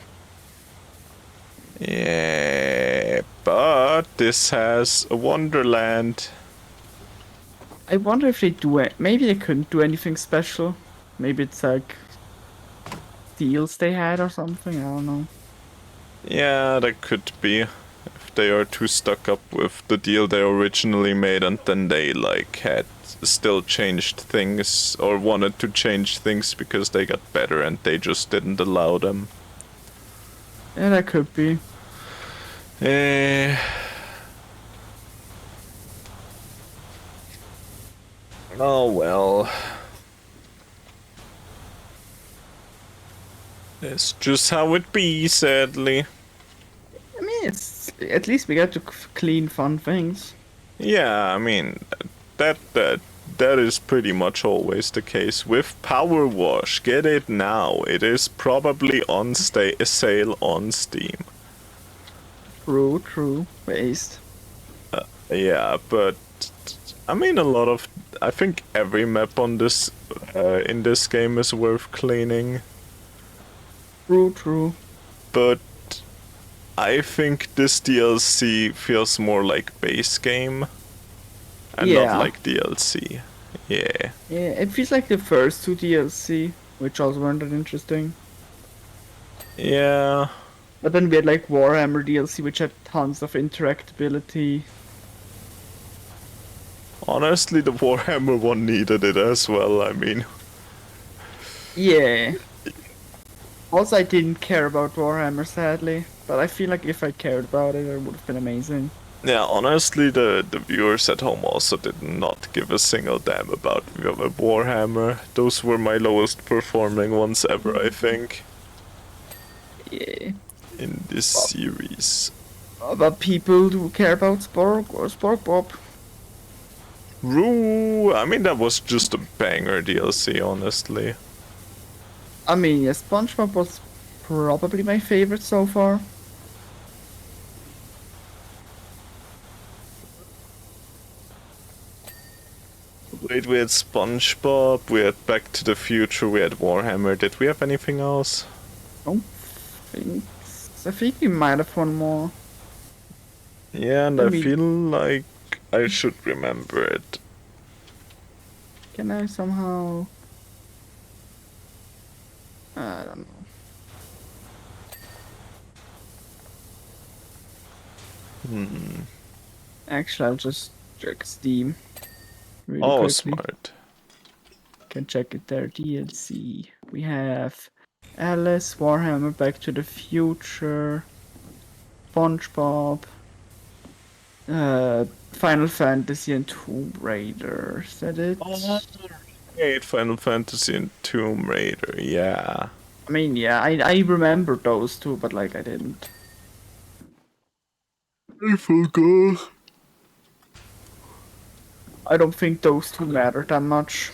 Yeah, but this has a wonderland. I wonder if they do it. Maybe they couldn't do anything special. Maybe it's like deals they had or something. I don't know. Yeah, that could be. If they are too stuck up with the deal they originally made and then they like had still changed things or wanted to change things because they got better and they just didn't allow them. Yeah, that could be. Eh. Oh well. It's just how it be, sadly. I mean, it's at least we got to clean fun things. Yeah, I mean, that is pretty much always the case with Powerwash. Get it now. It is probably on sale on Steam. True. Based. Yeah, but I mean, I think every map on this in this game is worth cleaning. True. But I think this DLC feels more like base game and not Yeah. like DLC. Yeah. Yeah, it feels like the first two DLC, which also weren't that interesting. Yeah. But then we had like Warhammer DLC, which had tons of interactability. Honestly, the Warhammer one needed it as well, I mean. Yeah. Also, I didn't care about Warhammer, sadly. But I feel like if I cared about it, it would have been amazing. Yeah, honestly, the viewers at home also did not give a single damn about Warhammer. Those were my lowest performing ones ever, I think, Yeah. in this series. But people do care about Spork or Spork Bob. Roo! I mean, that was just a banger DLC, honestly. I mean, yeah, SpongeBob was probably my favorite so far. Wait, we had SpongeBob, we had Back to the Future, we had Warhammer. Did we have anything else? Don't think. I think we might have one more. Yeah, and Let I me- feel like I should remember it. Can I somehow? I don't know. Actually, I'll just check Steam really Oh, quickly. smart. Can check it there. DLC. We have Alice, Warhammer, Back to the Future, SpongeBob. Final Fantasy and Tomb Raider. Is that it? Oh, right, Final Fantasy and Tomb Raider, yeah. I mean, yeah, I remember those two, but like I didn't. I forgot. I don't think those two matter that much.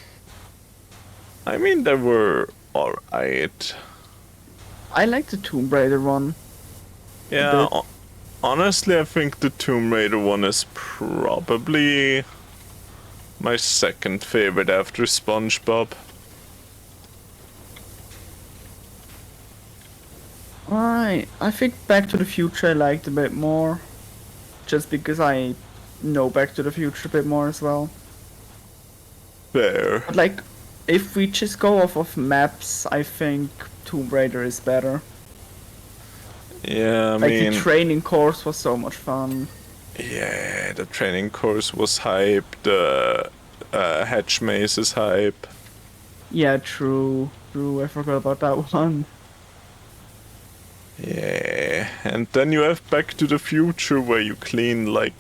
I mean, they were alright. I like the Tomb Raider one a Yeah, bit. honestly, I think the Tomb Raider one is probably my second favorite after SpongeBob. I think Back to the Future I liked a bit more, just because I know Back to the Future a bit more as well. Fair. But like, if we just go off of maps, I think Tomb Raider is better. Yeah, I Like the mean, training course was so much fun. yeah, the training course was hype, the Hatch Maze is hype. Yeah, true. True, I forgot about that one. Yeah, and then you have Back to the Future where you clean like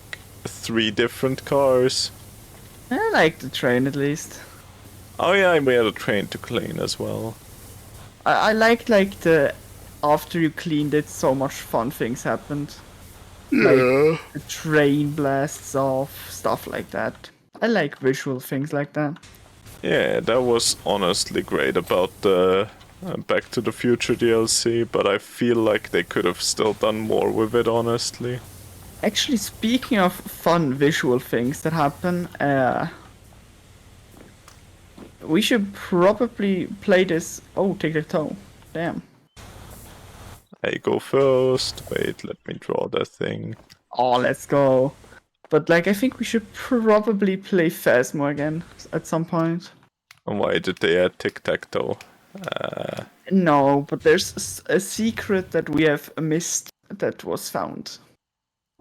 3 different cars. I like the train at least. Oh yeah, we had a train to clean as well. I liked like the after you cleaned it, so much fun things happened. Like Yeah. the train blasts off, stuff like that. I like visual things like that. Yeah, that was honestly great about the Back to the Future DLC, but I feel like they could have still done more with it, honestly. Actually, speaking of fun visual things that happen, we should probably play this. Oh, tic-tac-toe. Damn. I go first. Wait, let me draw that thing. Oh, let's go. But like, I think we should probably play Phasmo again at some point. And why did they add tic-tac-toe? No, but there's a secret that we have missed that was found.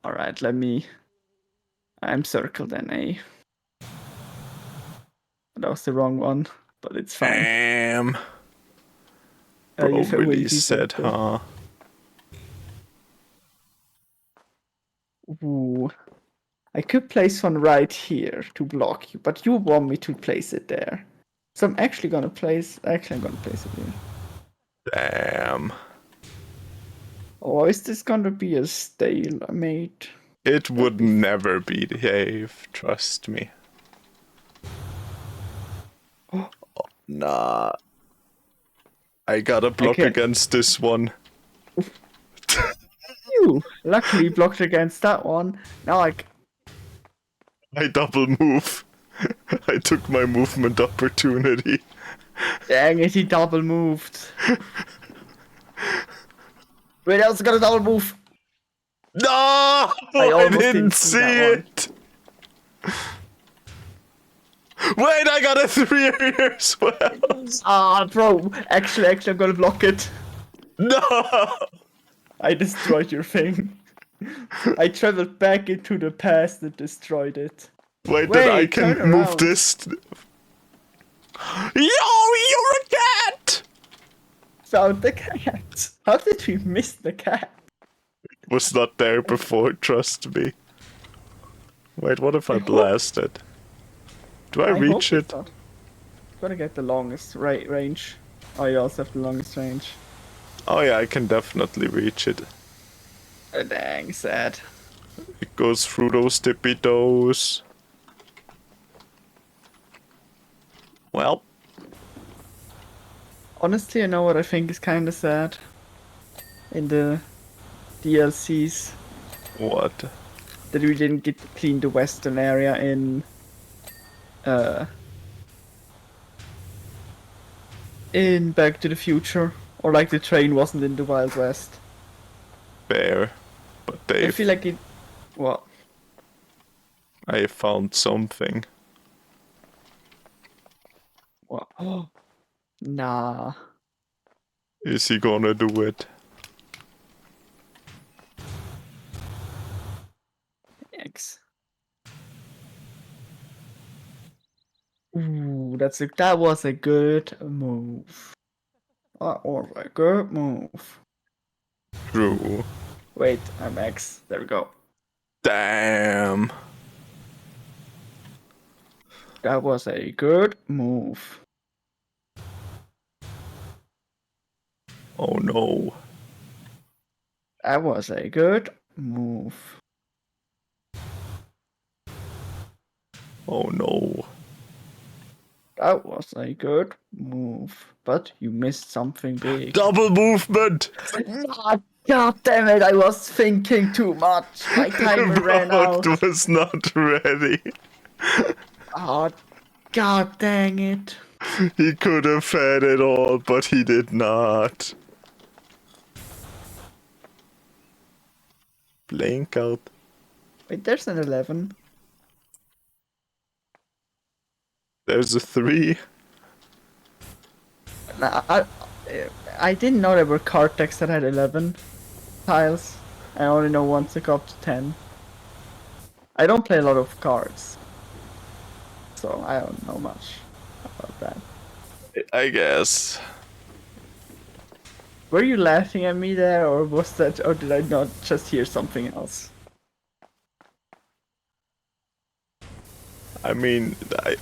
Alright, let me. I'm circled NA. That was the wrong one, but it's fine. Damn. Bro You really wait, said, huh? Ooh. I could place one right here to block you, but you want me to place it there. So I'm actually gonna place. Actually, I'm gonna place it here. Damn. Oh, is this gonna be a stalemate? It would never be behave, trust me. Oh, Nah. I gotta I block can't. against this one. You luckily blocked against that one. Now I double move. I took my movement opportunity. dang it, he double moved. Wait, I was gonna double move. No! I I almost didn't didn't see that one. it! Wait, I got a 3 here as well! Ah, bro. Actually, I'm gonna block it. No! I destroyed your thing. I traveled back into the past and destroyed it. Wait, then I Wait, can turn move around. this. Yo, you're a cat! Found the cat. How did we miss the cat? Was not there before, trust me. Wait, what if I I hope. blast it? Do I I hope reach it's it? not. Gotta get the longest range. Oh, you also have the longest range. Oh yeah, I can definitely reach it. Dang, sad. It goes through those tippy toes. Well, Honestly, I know what I think is kinda sad. In the DLCs. what? That we didn't get to clean the western area uh in Back to the Future. Or like the train wasn't in the Wild West. Fair. But I feel like it. What? I found something. What? Oh, nah. Is he gonna do it? X. Ooh, that was a good move. That was a good move. True. Wait, I'm X. There we go. Damn. That was a good move. Oh no. That was a good move. Oh no. That was a good move. But you missed something big. Double movement! Ah, God damn it, I was thinking too much. My timer ran out. It was not ready. Oh, God dang it. He could have had it all, but he did not. Blink out. Wait, there's an 11. There's a 3. Nah, I didn't know there were card decks that had 11 tiles. I only know ones that go up to 10. I don't play a lot of cards, so I don't know much about that. I guess. Were you laughing at me there, or was that, or did I not just hear something else? I mean,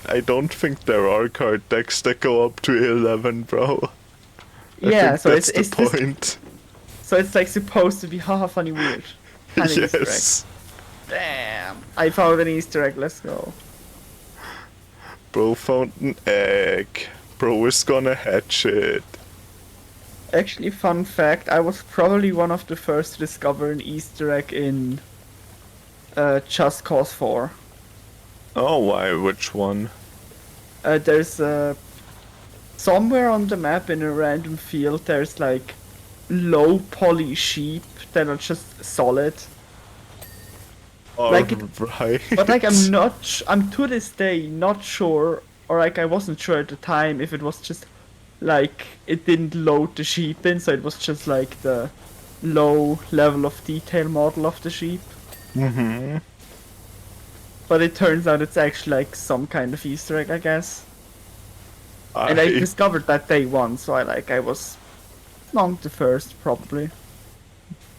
I don't think there are card decks that go up to 11, bro. Yeah, I think so that's it's the just, point. so it's like supposed to be haha funny weird. Kind of Easter egg. Yes. Damn, I found an Easter egg. Let's go. Bro found an egg. Bro is gonna hatch it. Actually, fun fact, I was probably one of the first to discover an Easter egg in Just Cause 4. Oh, why? Which one? There's somewhere on the map in a random field, there's like low poly sheep that are just solid. Like, Right. but like I'm to this day not sure, or like I wasn't sure at the time if it was just like it didn't load the sheep in, so it was just like the low level of detail model of the sheep. Mm-hmm. But it turns out it's actually like some kind of Easter egg, I guess. And I discovered that day one, so I was among the first probably.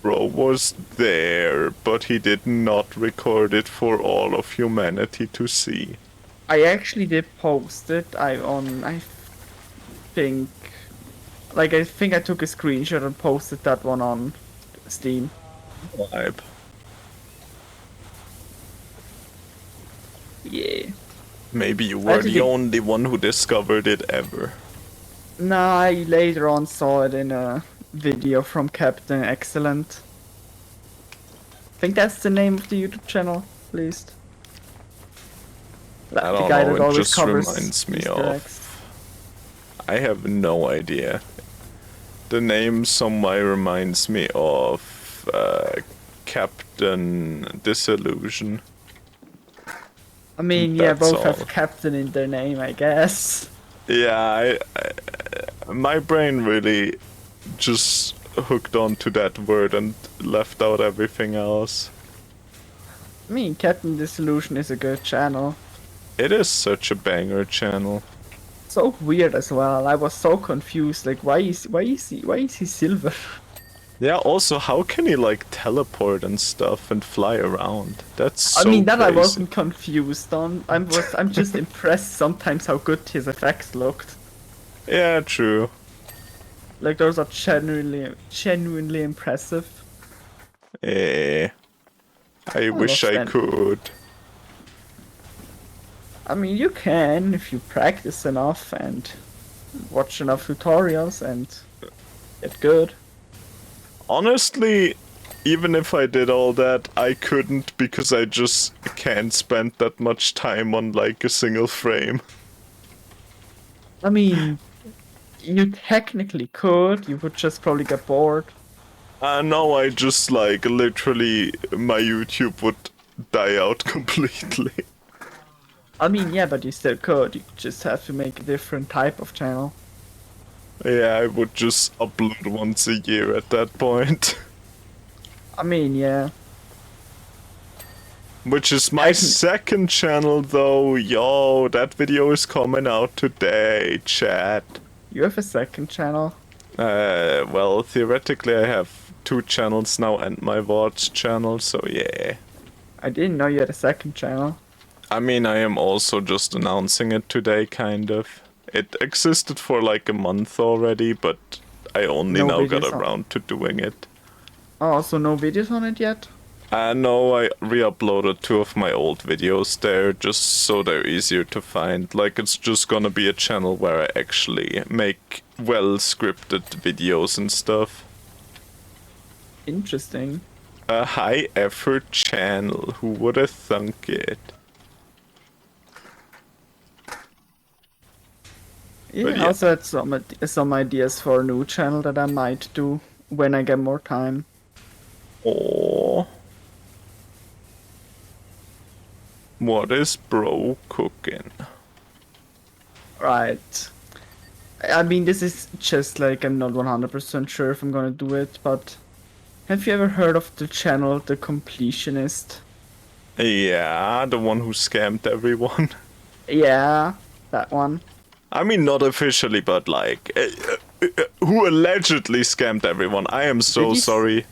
Bro was there, but he did not record it for all of humanity to see. I actually did post it. I think I think I took a screenshot and posted that one on Steam. Vibe. Yeah. Maybe you were the only one who discovered it ever. Nah, I later on saw it in a video from Captain Excellent. I think that's the name of the YouTube channel, at least. I don't know, it just reminds me of... I have no idea. The name somewhere reminds me of Captain Disillusion. I mean, yeah, both have Captain in their name, I guess. Yeah, my brain really just hooked onto that word and left out everything else. I mean, Captain Disillusion is a good channel. It is such a banger channel. So weird as well. I was so confused. Like, why is he silver? Yeah. Also, how can he like teleport and stuff and fly around? That's so I mean, that crazy. I wasn't confused on. I'm just impressed sometimes how good his effects looked. Yeah, true. Like those are genuinely impressive. Eh. I wish I could. I mean, you can if you practice enough and watch enough tutorials and get good. Honestly, even if I did all that, I couldn't because I just can't spend that much time on like a single frame. I mean, you technically could, you would just probably get bored. No, I just like literally my YouTube would die out completely. I mean, yeah, but you still could. You just have to make a different type of channel. Yeah, I would just upload once a year at that point. I mean, yeah. Which is my second channel though. Yo, that video is coming out today, chat. You have a second channel? Well, theoretically I have 2 channels now and my VOD channel, so yeah. I didn't know you had a second channel. I mean, I am also just announcing it today, kind of. It existed for like a month already, but I only No now got videos on. around to doing it. Oh, so no videos on it yet? No, I re-uploaded 2 of my old videos there, just so they're easier to find. Like, it's just gonna be a channel where I actually make well-scripted videos and stuff. Interesting. A high-effort channel, who would have thunk it? Yeah, But I yeah. also had some ideas for a new channel that I might do when I get more time. Oh. What is bro cooking? Right. I mean, this is just like, I'm not 100% sure if I'm gonna do it, but have you ever heard of the channel The Completionist? Yeah, the one who scammed everyone. Yeah, that one. I mean, not officially, but like, who allegedly scammed everyone. I am so Did he sorry.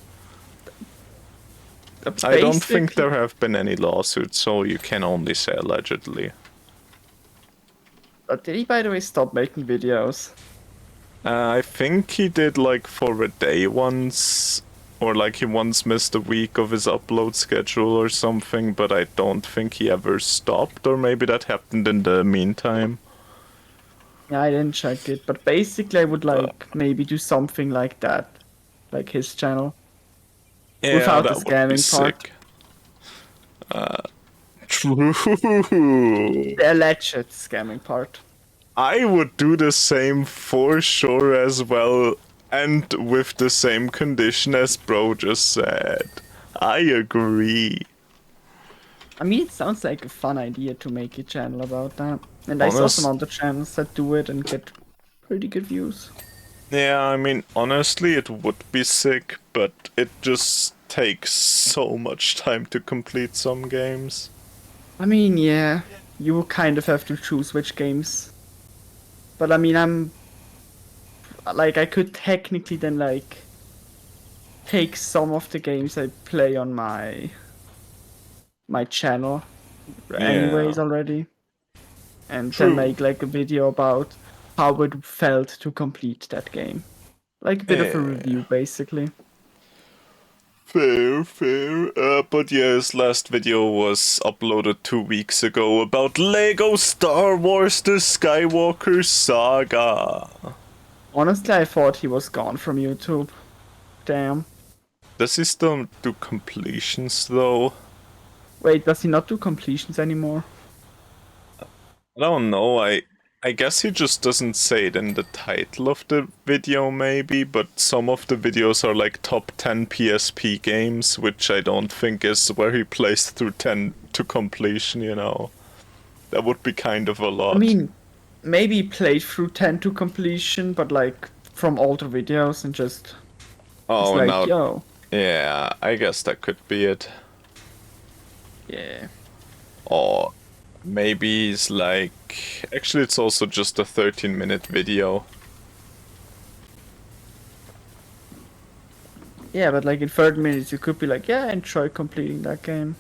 I don't think basically, there have been any lawsuits, so you can only say allegedly. did he by the way stop making videos? I think he did like for a day once, or like he once missed a week of his upload schedule or something, but I don't think he ever stopped, or maybe that happened in the meantime. Yeah, I didn't check it, but basically I would like maybe do something like that, like his channel, Yeah, without the that would be scamming part. sick. True. The alleged scamming part. I would do the same for sure as well, and with the same condition as bro just said. I agree. I mean, it sounds like a fun idea to make a channel about that. And I saw some Honest, other channels that do it and get pretty good views. yeah, I mean, honestly, it would be sick, but it just takes so much time to complete some games. I mean, yeah, you will kind of have to choose which games. But I mean, I could technically then, like, take some of the games I play on my channel Yeah, anyways already, and then true. make, like, a video about how it felt to complete that game. Like a bit of a Yeah. review, basically. Fair, fair. But yeah, his last video was uploaded 2 weeks ago about Lego Star Wars The Skywalker Saga. Honestly, I thought he was gone from YouTube. Damn. Does he still do completions though? Wait, does he not do completions anymore? I don't know. I guess he just doesn't say it in the title of the video maybe, but some of the videos are like top 10 PSP games, which I don't think is where he plays through 10 to completion, you know. That would be kind of a I lot. mean, maybe played through 10 to completion, but like from older videos and just it's Oh, like, now, yo, yeah, I guess that could be it. yeah. Or maybe he's like. Actually, it's also just a 13-minute video. Yeah, but like in 30 minutes you could be like, yeah, I enjoy completing that game.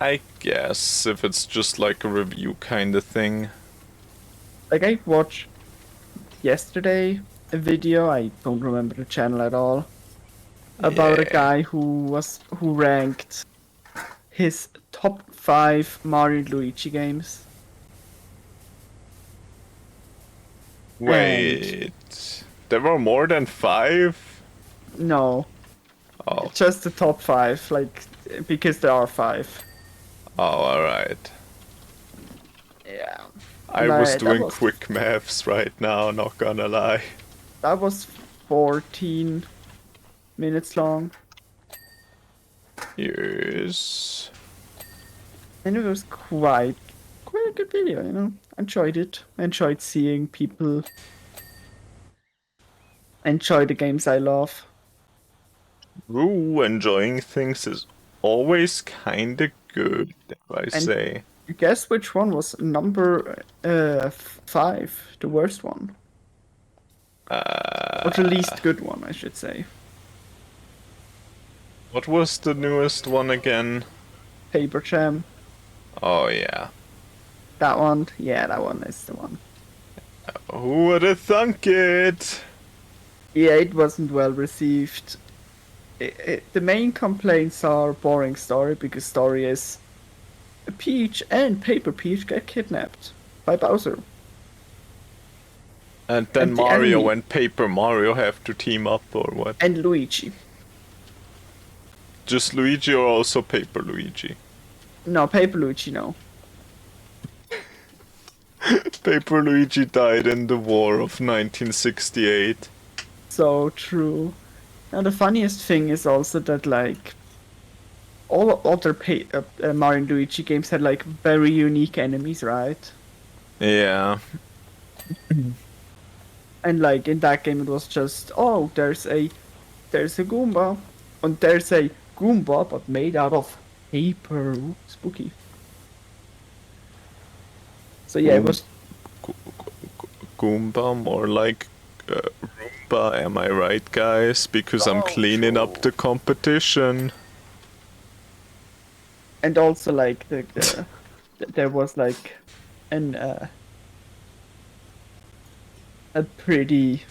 I guess if it's just like a review kind of thing. Like I watched yesterday a video, I don't remember the channel at all, about a Yeah. guy who ranked his top 5 Mario and Luigi games. And Wait. There were more than 5? no, Oh. just the top 5, like because there are 5. Oh, alright. Yeah. I And was that doing was quick maths right now, not gonna lie. 14 minutes long. Yes. And it was quite a good video, you know. I enjoyed it. I enjoyed seeing people enjoy the games I love. Ooh, enjoying things is always kinda good, if I And say. guess which one was number 5, the worst one, or the least good one, I should say. What was the newest one again? Paper Jam. Oh yeah. That one, yeah, that one is the one. Who would have thunk it? Yeah, it wasn't well received. The main complaints are boring story because story is Peach and Paper Peach get kidnapped by Bowser. And then And the Mario enemy and Paper Mario have to team up or what? and Luigi. Just Luigi or also Paper Luigi? No, Paper Luigi, no. Paper Luigi died in the war of 1968. So true. And the funniest thing is also that like all other Mario and Luigi games had like very unique enemies, right? Yeah. And like in that game it was just, oh, there's a Goomba and there's a Goomba but made out of paper. Ooh, spooky. So yeah, it was Goomba, more like Roomba, am I right, guys? Because I'm cleaning up the competition. and also like there was like an a pretty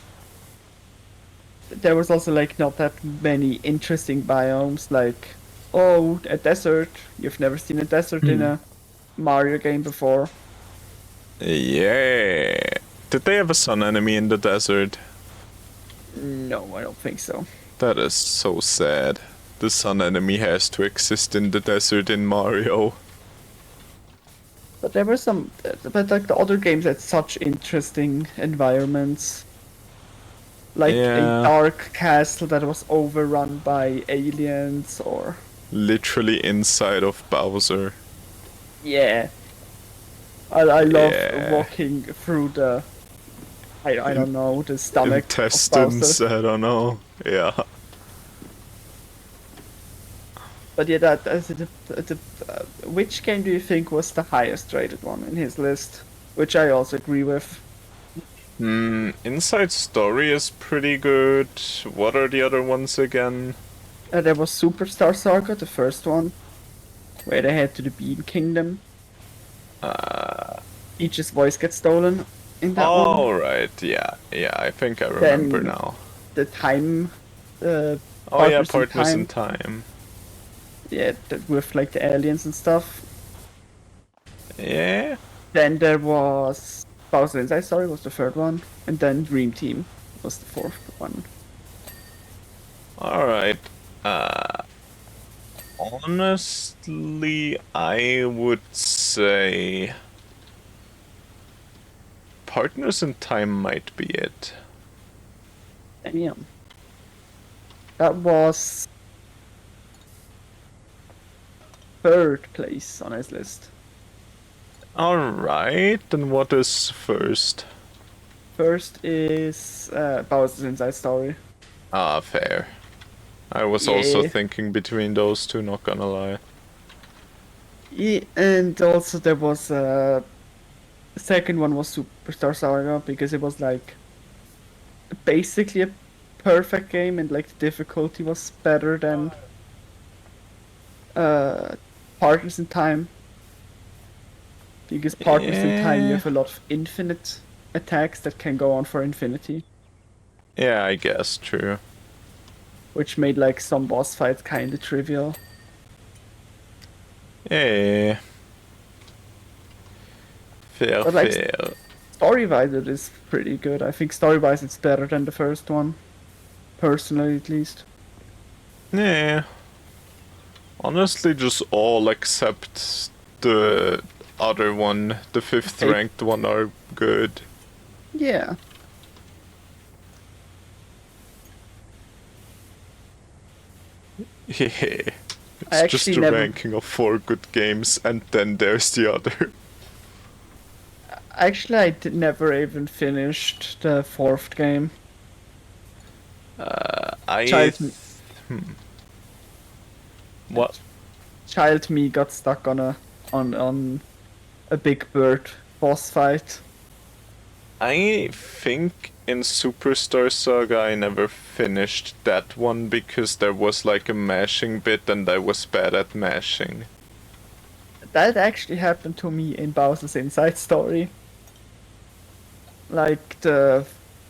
there was also like not that many interesting biomes like, oh, a desert. You've never seen a desert in a Mario game before. Yeah. Did they have a sun enemy in the desert? No, I don't think so. That is so sad. The sun enemy has to exist in the desert in Mario. But there were some, but like the other games had such interesting environments. Like Yeah. a dark castle that was overrun by aliens, or Literally inside of Bowser. yeah. I love Yeah. walking through the, I don't know, the stomach of Intestines, Bowser. I don't know. Yeah. But yeah, which game do you think was the highest rated one in his list? Which I also agree with. Inside Story is pretty good. What are the other ones again? There was Superstar Saga, the first one, where they head to the Bean Kingdom. Peach's voice gets stolen in that one. Oh, right, yeah, I think I remember Then now. The time. Oh yeah, Partners in Time. Yeah, with like the aliens and stuff. Yeah. Then there was Bowser Inside Story was the third one, and then Dream Team was the fourth one. All right. Honestly, I would say Partners in Time might be it. Damn. That was third place on his list. All right, then what is first? First is Bowser's Inside Story. Ah, fair. I was also thinking between those two, not gonna lie. Yeah, and also there was the second one was Superstar Saga because it was like basically a perfect game and like the difficulty was better than Partners in Time. Because Partners in Time you have a lot of infinite attacks that can go on for infinity. Yeah, I guess, true. Which made like some boss fights kinda trivial. Yeah. Fair, But like fair. story-wise it is pretty good. I think story-wise it's better than the first one. Personally at least. Yeah. Honestly, just all except the other one, the fifth ranked one, are good. Yeah. Yeah. It's just a ranking of 4 good games, and then there's the other. Actually, I never even finished the fourth game. What? Child me got stuck on a big bird boss fight. I think in Superstar Saga I never finished that one because there was like a mashing bit and I was bad at mashing. that actually happened to me in Bowser's Inside Story. Like, the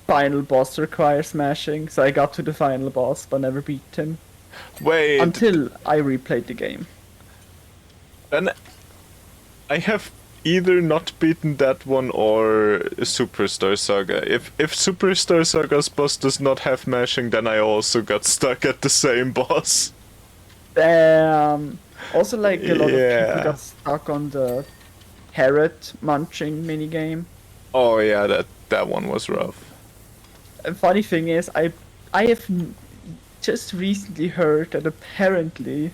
final boss requires smashing, so I got to the final boss but never beat him. Wait, Until I replayed the game. then I have either not beaten that one or Superstar Saga. If Superstar Saga's boss does not have mashing, then I also got stuck at the same boss. Also, like, a lot of people Yeah. got stuck on the carrot munching minigame. Oh yeah, that one was rough. A funny thing is, I have just recently heard that apparently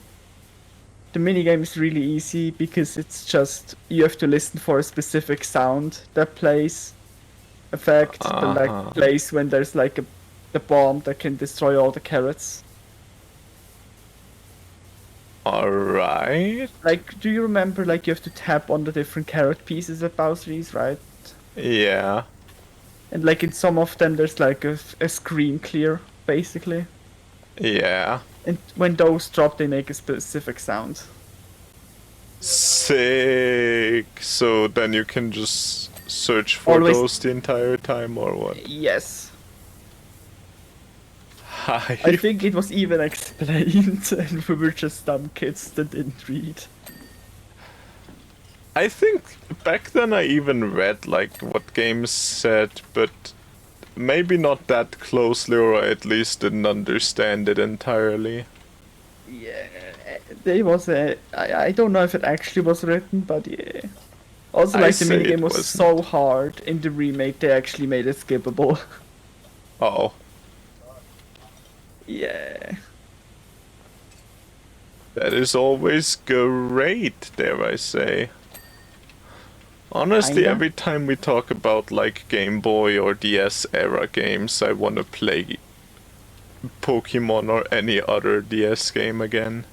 the minigame is really easy because it's just you have to listen for a specific sound that plays effect that like plays when there's like the bomb that can destroy all the carrots. Alright. Like, do you remember like you have to tap on the different carrot pieces at Bowser's, right? Yeah. And like in some of them there's like a screen clear, basically. Yeah. And when those drop they make a specific sound. Sick. So then you can just search for Always- those the entire time or what? Yes. Hi. I think it was even explained and we were just dumb kids that didn't read. I think back then I even read like what games said, but maybe not that closely, or I at least didn't understand it entirely. Yeah, there was I don't know if it actually was written, but yeah. Also, I like, the say it minigame was wasn't. so hard in the remake, they actually made it skippable. Oh, Yeah. that is always great, dare I say. Honestly, Kinda. every time we talk about like Game Boy or DS era games, I wanna play Pokemon or any other DS game again.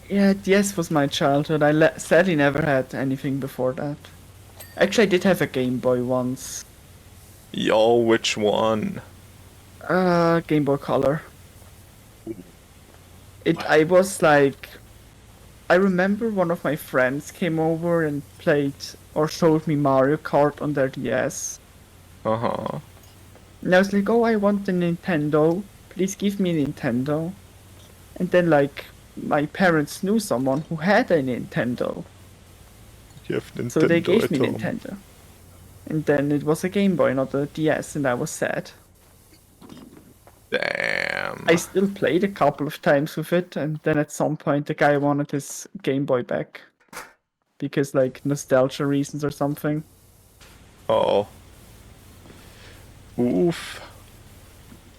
Yeah, DS was my childhood. I sadly never had anything before that. Actually, I did have a Game Boy once. Yo, which one? Game Boy Color. I was like, I remember one of my friends came over and played or showed me Mario Kart on their DS. Uh-huh. And I was like, oh, I want a Nintendo. Please give me a Nintendo. And then, like, my parents knew someone who had a Nintendo. You have Nintendo So they gave at me home. Nintendo. And then it was a Game Boy, not a DS, and I was sad. Damn. I still played a couple of times with it, and then at some point the guy wanted his Game Boy back. Because, like, nostalgia reasons or something. Oh. Oof.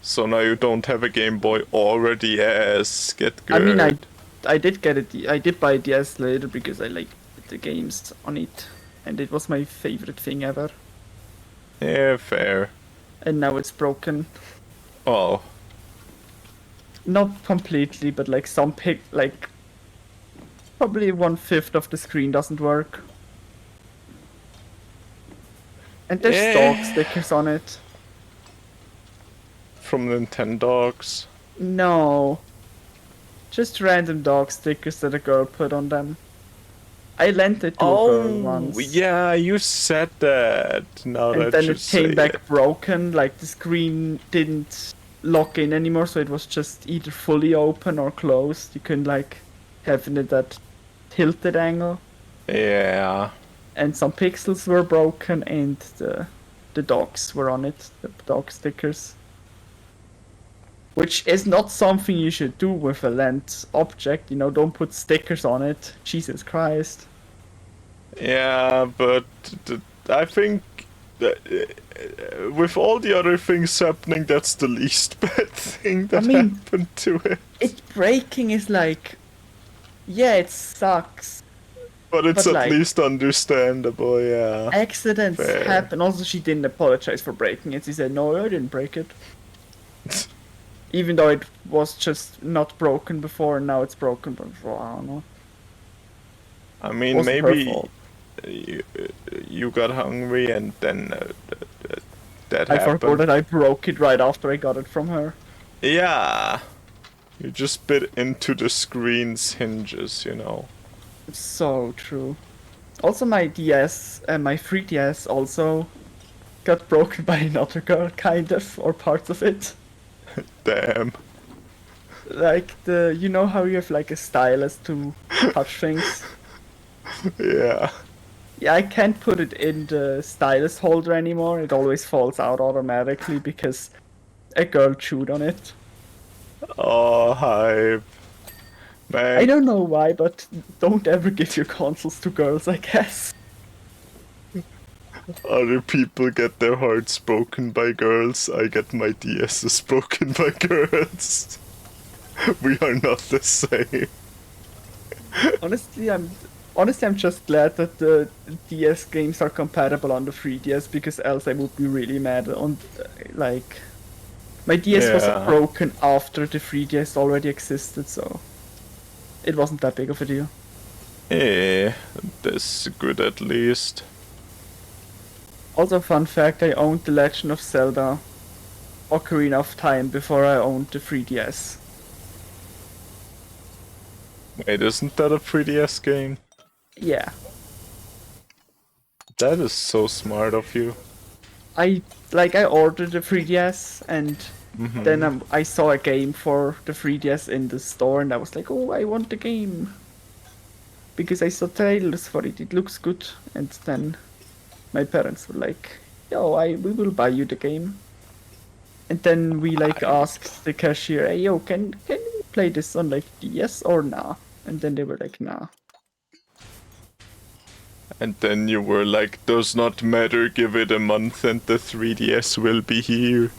So now you don't have a Game Boy or a DS. Get good. I mean, I did get it. I did buy a DS later because I liked the games on it, and it was my favorite thing ever. Yeah, fair. And now it's broken. Oh. Not completely, but like like probably 1/5 of the screen doesn't work. And there's dog stickers on it. From Nintendogs. No. Just random dog stickers that a girl put on them. I lent it to a girl once. yeah, you said that. Now And that then you it say came back it. broken, like the screen didn't lock in anymore, so it was just either fully open or closed. You couldn't like have it at that tilted angle. Yeah. And some pixels were broken and the dogs were on it, the dog stickers. Which is not something you should do with a lent object, you know, don't put stickers on it. Jesus Christ. Yeah, but I think that, with all the other things happening, that's the least bad thing that happened to it. It breaking is like, yeah, it sucks. But it's But, at like, least understandable, yeah. Accidents Fair. happen. Also, she didn't apologize for breaking it. She said, no, I didn't break it. Even though it was just not broken before, and now it's broken before, I don't know. I mean, Wasn't her maybe fault. you got hungry and then that I happened. forgot that I broke it right after I got it from her. Yeah. You just bit into the screen's hinges, you know. So true. Also, my DS and my 3DS also got broken by another girl, kind of, or parts of it. Damn. Like you know how you have like a stylus to touch things? Yeah. Yeah, I can't put it in the stylus holder anymore. It always falls out automatically because a girl chewed on it. Oh, hype. I Man, don't know why, but don't ever give your consoles to girls, I guess. other people get their hearts broken by girls. I get my DSs broken by girls. We are not the same. Honestly, I'm just glad that the DS games are compatible on the 3DS because else I would be really mad on like my DS was Yeah. broken after the 3DS already existed, so it wasn't that big of a deal. Eh, that's good at least. Also, fun fact, I owned The Legend of Zelda Ocarina of Time before I owned the 3DS. Wait, isn't that a 3DS game? Yeah, That is so smart of you. I ordered the 3DS and then Mm-hmm. I saw a game for the 3DS in the store and I was like, oh, I want the game. Because I saw trailers for it, it looks good. And then my parents were like, yo, we will buy you the game. And then we like asked the cashier, hey, yo, can we play this on like DS or nah? And then they were like, nah. And then you were like, does not matter, give it a month and the 3DS will be here.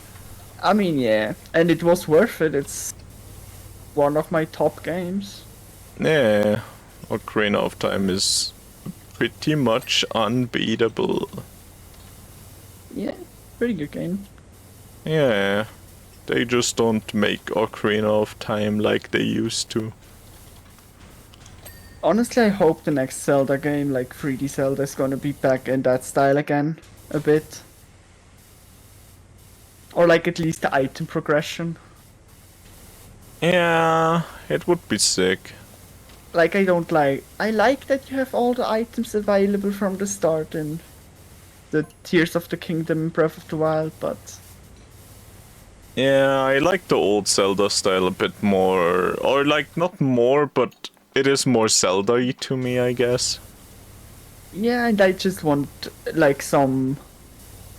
I mean, yeah, and it was worth it. It's one of my top games. Yeah, Ocarina of Time is pretty much unbeatable. Yeah, pretty good game. Yeah, they just don't make Ocarina of Time like they used to. Honestly, I hope the next Zelda game, like 3D Zelda, is gonna be back in that style again, a bit. Or like at least the item progression. Yeah, it would be sick. Like I like that you have all the items available from the start in the Tears of the Kingdom and Breath of the Wild, but Yeah, I like the old Zelda style a bit more. Or, like, not more, but it is more Zelda-y to me, I guess. yeah, and I just want like some.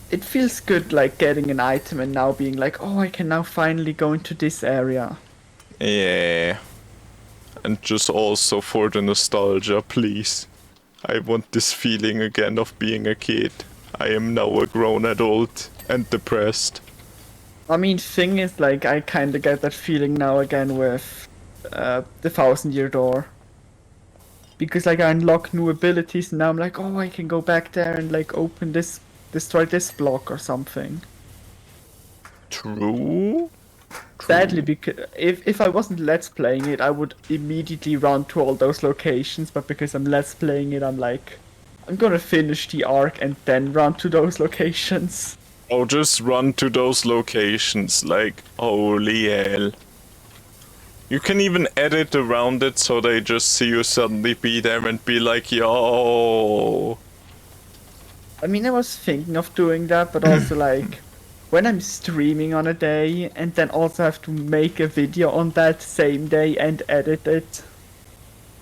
It feels good like getting an item and now being like, oh, I can now finally go into this area. Yeah. And just also for the nostalgia, please. I want this feeling again of being a kid. I am now a grown adult and depressed. I mean, thing is, like, I kind of get that feeling now again with the Thousand Year Door. Because, like, I unlock new abilities and now I'm like, oh, I can go back there and, like, open this, destroy this block or something. True? Sadly, because if I wasn't Let's Playing it, I would immediately run to all those locations, but because I'm Let's Playing it, I'm like, I'm gonna finish the arc and then run to those locations. Oh, just run to those locations, like, holy hell. You can even edit around it so they just see you suddenly be there and be like, yo. I mean, I was thinking of doing that, but also like when I'm streaming on a day and then also have to make a video on that same day and edit it,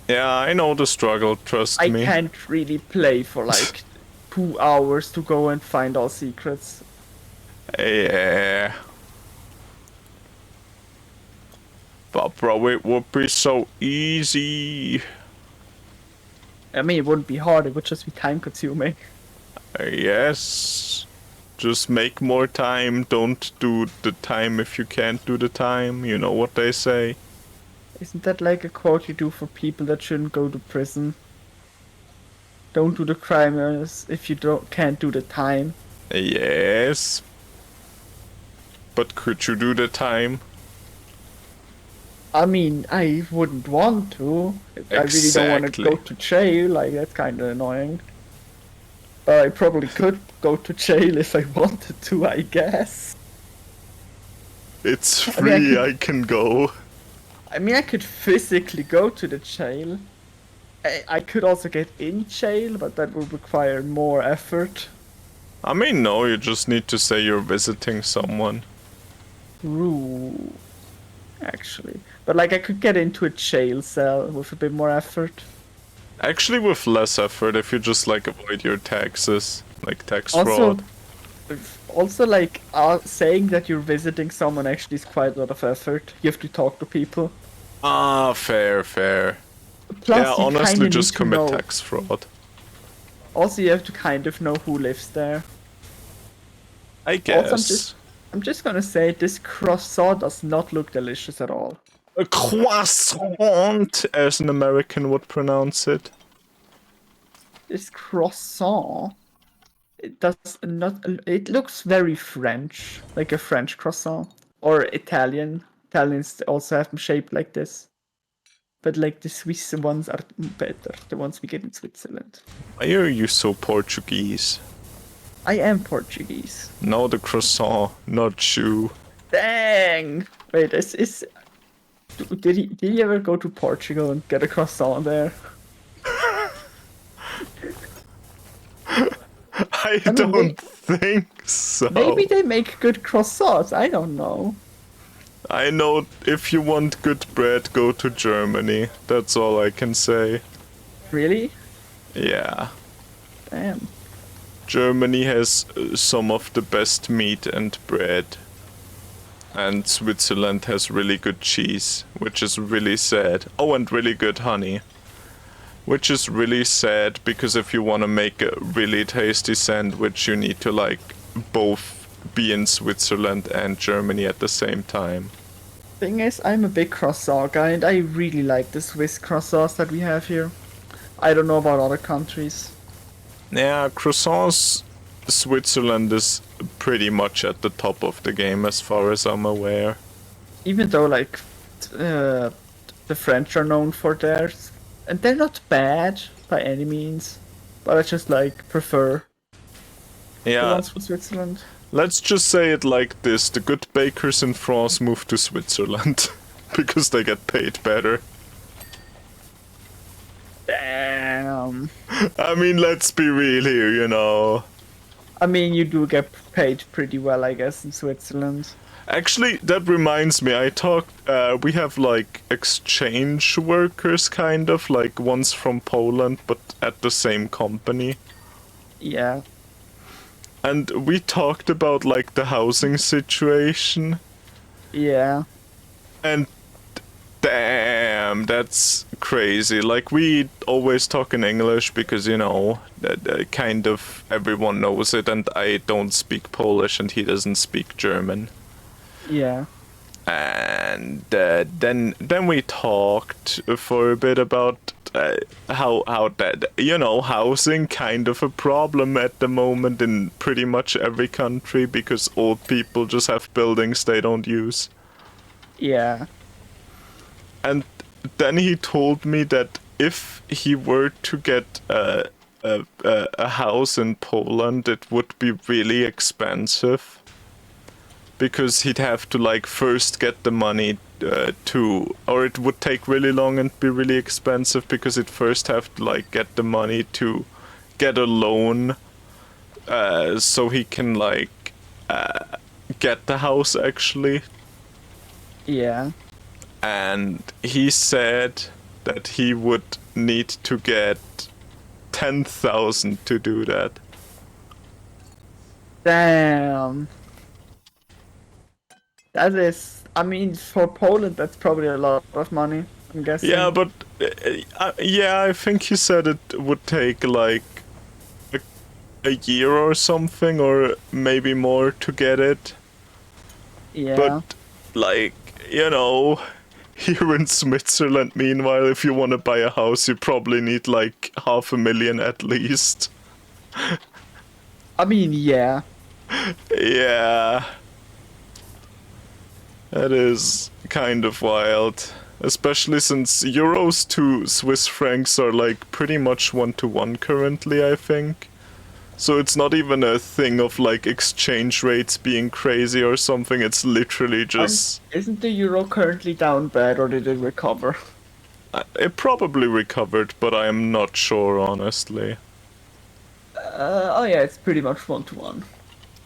Yeah, I know the struggle, trust I me. can't really play for like 2 hours to go and find all secrets. Yeah. But bro, it would be so easy. I mean, it wouldn't be hard, it would just be time consuming. Yes. Just make more time. Don't do the time if you can't do the time. You know what they say. Isn't that like a quote you do for people that shouldn't go to prison? Don't do the crimes if you can't do the time. Yes. But could you do the time? I mean, I wouldn't want to. I really don't want to go Exactly. to jail, like, that's kind of annoying. But I probably could go to jail if I wanted to, I guess. It's I mean, free, I can go. I could physically go to the jail. I could also get in jail, but that would require more effort. I mean, no, you just need to say you're visiting someone. True, actually. But like I could get into a jail cell with a bit more effort. Actually, with less effort if you just like avoid your taxes, like tax Also, fraud. also like saying that you're visiting someone actually is quite a lot of effort. You have to talk to people. Ah, fair, fair. Yeah, Plus, you kind honestly, of need just to commit know. tax fraud. Also, you have to kind of know who lives there. I Also, guess. I'm just gonna say this croissant does not look delicious at all. A croissant, as an American would pronounce it. This croissant, it does not. It looks very French, like a French croissant, or Italian. Italians also have them shaped like this. But like the Swiss ones are better, the ones we get in Switzerland. Why are you so Portuguese? I am Portuguese. No, the croissant, not you. Dang! Wait, is did he ever go to Portugal and get a croissant there? I I mean, don't think so. maybe they make good croissants. I don't know. I know if you want good bread, go to Germany. That's all I can say. Really? Yeah. Damn. Germany has some of the best meat and bread. And Switzerland has really good cheese, which is really sad. Oh, and really good honey. Which is really sad because if you want to make a really tasty sandwich, you need to like both be in Switzerland and Germany at the same time. Thing is, I'm a big croissant guy, and I really like the Swiss croissants that we have here. I don't know about other countries. Yeah, croissants, Switzerland is pretty much at the top of the game as far as I'm aware. Even though, like, uh, the French are known for theirs, and they're not bad by any means, but I just like prefer the Yeah, ones from Switzerland. let's just say it like this, the good bakers in France move to Switzerland because they get paid better. Damn. I mean, let's be real here, you know. I mean, you do get paid pretty well, I guess, in Switzerland. Actually, that reminds me, we have like exchange workers kind of, like ones from Poland, but at the same company. Yeah. And we talked about like the housing situation, Yeah. and damn, that's crazy. Like we always talk in English because, you know, that kind of everyone knows it, and I don't speak Polish and he doesn't speak German. Yeah. And then we talked for a bit about how that, you know, housing kind of a problem at the moment in pretty much every country because old people just have buildings they don't use. Yeah. And then he told me that if he were to get a house in Poland, it would be really expensive because he'd have to like first get the money or it would take really long and be really expensive because he'd first have to like get the money to get a loan so he can like get the house actually. Yeah. And he said that he would need to get 10,000 to do that. Damn. That is, I mean, for Poland, that's probably a lot of money, I'm guessing. Yeah, but yeah, I think he said it would take like a year or something, or maybe more to get it. Yeah. But like, you know, here in Switzerland, meanwhile, if you want to buy a house, you probably need like 500,000 at least. I mean, yeah. Yeah. That is kind of wild. Especially since euros to Swiss francs are like pretty much 1-to-1 currently, I think. So it's not even a thing of like exchange rates being crazy or something, it's literally just... Isn't the euro currently down bad, or did it recover? It probably recovered, but I am not sure, honestly. Oh yeah, it's pretty much 1-to-1.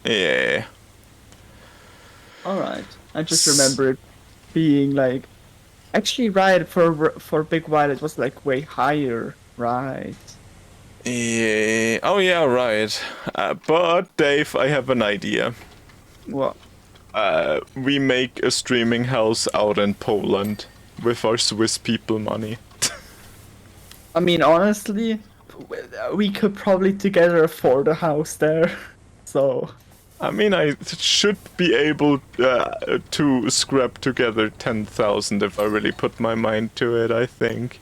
Yeah. All right. I just S- remember it being like actually right for a big while it was like way higher, right? Yeah. Oh, yeah, right. But, Dave, I have an idea. What? We make a streaming house out in Poland with our Swiss people money. I mean, honestly, we could probably together afford a house there. So, I mean, I should be able to scrap together 10,000 if I really put my mind to it, I think.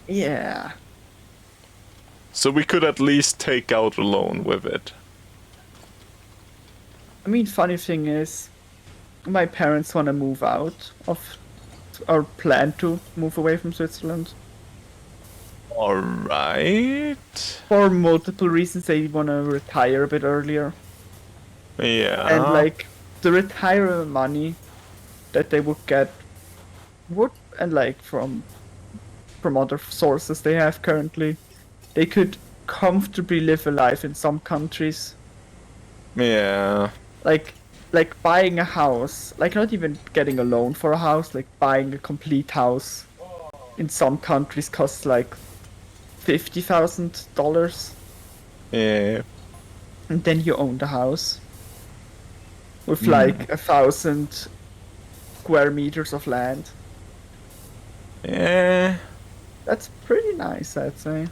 yeah. So we could at least take out a loan with it. I mean, funny thing is, my parents want to move out of, or plan to move away from Switzerland. Alright. For multiple reasons, they want to retire a bit earlier. And Yeah. like, the retirement money that they would get would, and like from other sources they have currently, they could comfortably live a life in some countries. Yeah. Like like buying a house, like not even getting a loan for a house, like buying a complete house in some countries costs like $50,000, Yeah. and then you own the house with Hmm. like 1,000 square meters of land. Yeah. That's pretty nice, I'd say.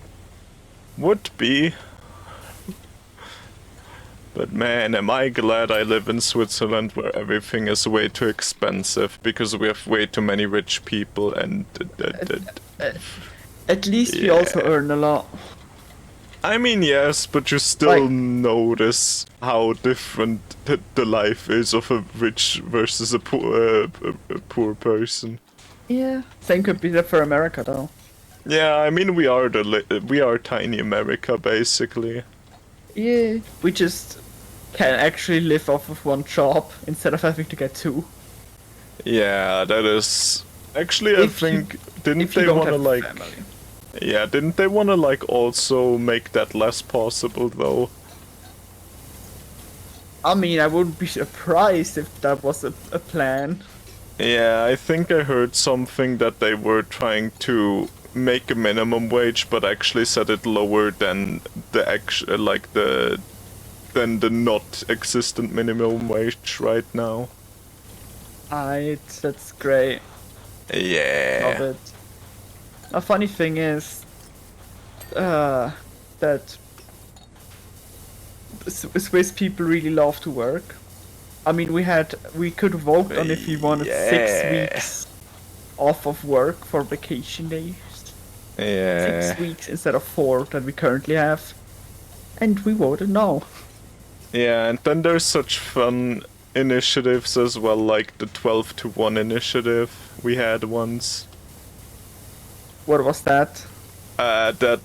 Would be. But man, am I glad I live in Switzerland where everything is way too expensive because we have way too many rich people and At, at, at least we also yeah. earn a lot. I mean, yes, but you still Like, notice how different the life is of a rich versus a poor person. yeah, same could be said for America though. Yeah, I mean, we are tiny America basically. Yeah, we just can actually live off of one job instead of having to get two. Yeah, that is actually I If you think didn't if you they don't want to have a like family. yeah, didn't they want to like also make that less possible though? I mean, I wouldn't be surprised if that was a plan. Yeah, I think I heard something that they were trying to make a minimum wage, but actually set it lower than the actual, like than the not existent minimum wage right now. That's great. Love Yeah. it. A funny thing is, that Swiss people really love to work. I mean, we could vote on if we wanted six Yeah. weeks off of work for vacation days. Yeah. 6 weeks instead of 4 that we currently have. And we voted no. Yeah, and then there's such fun initiatives as well, like the 12 to 1 initiative we had once. What was that? That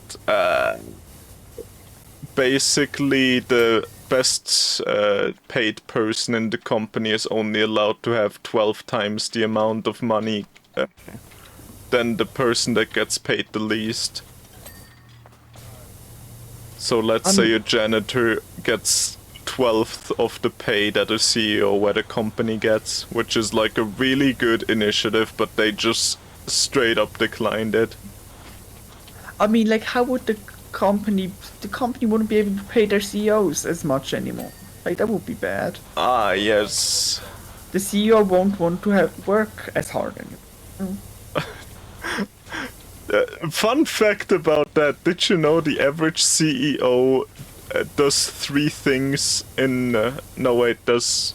basically the best paid person in the company is only allowed to have 12 times the amount of money than the person that gets paid the least. So let's say a Um, janitor gets 12th of the pay that a CEO at a company gets, which is like a really good initiative, but they just straight up declined it. I mean, like, how would the company wouldn't be able to pay their CEOs as much anymore? Like, that would be bad. Ah, yes. The CEO won't want to have work as hard anymore. Mm. Fun fact about that, did you know the average CEO does three things in. No, wait, does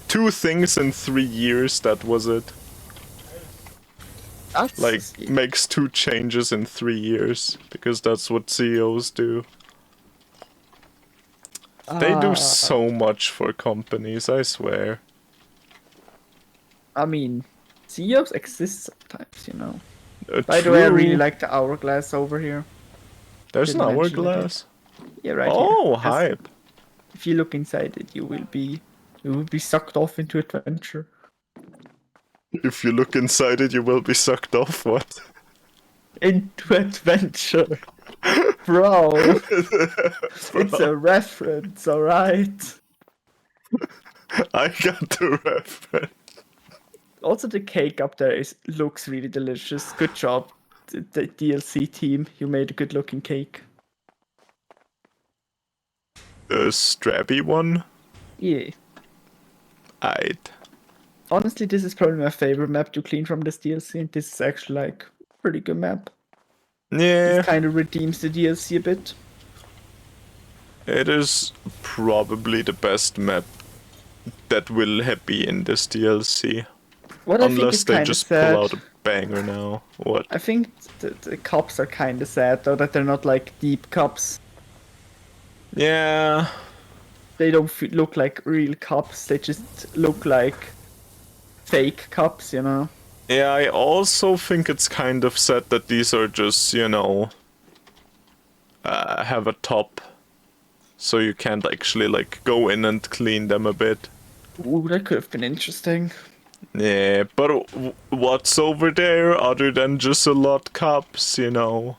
two things in 3 years, that was it. Like, That's makes two changes in 3 years, because that's what CEOs do. They do uh, so much for companies, I swear. I mean, CEOs exist sometimes, you know. By the way, I really True. like the hourglass over here. There's an Didn't mention it yet. hourglass. Yeah, right here. Oh, As hype. if you look inside it, you will be sucked off into adventure. If you look inside it, you will be sucked off. What? Into adventure. Bro, it's a reference, alright? I got the reference. Also, the cake up there looks really delicious. Good job, the DLC team. You made a good looking cake. The strappy one? Yeah. I'd. Honestly, this is probably my favorite map to clean from this DLC. And this is actually like a pretty good map. This Yeah, kind of redeems the DLC a bit. it is probably the best map that will be in this DLC. What I think Unless is they kind of just pull sad. out a banger now. What? I think the cups are kind of sad though, that they're not like deep cups. Yeah, They don't look like real cups. They just look like fake cups, you know. yeah, I also think it's kind of sad that these are just, have a top. So you can't actually, like, go in and clean them a bit. Ooh, that could have been interesting. Yeah, but what's over there other than just a lot cups, where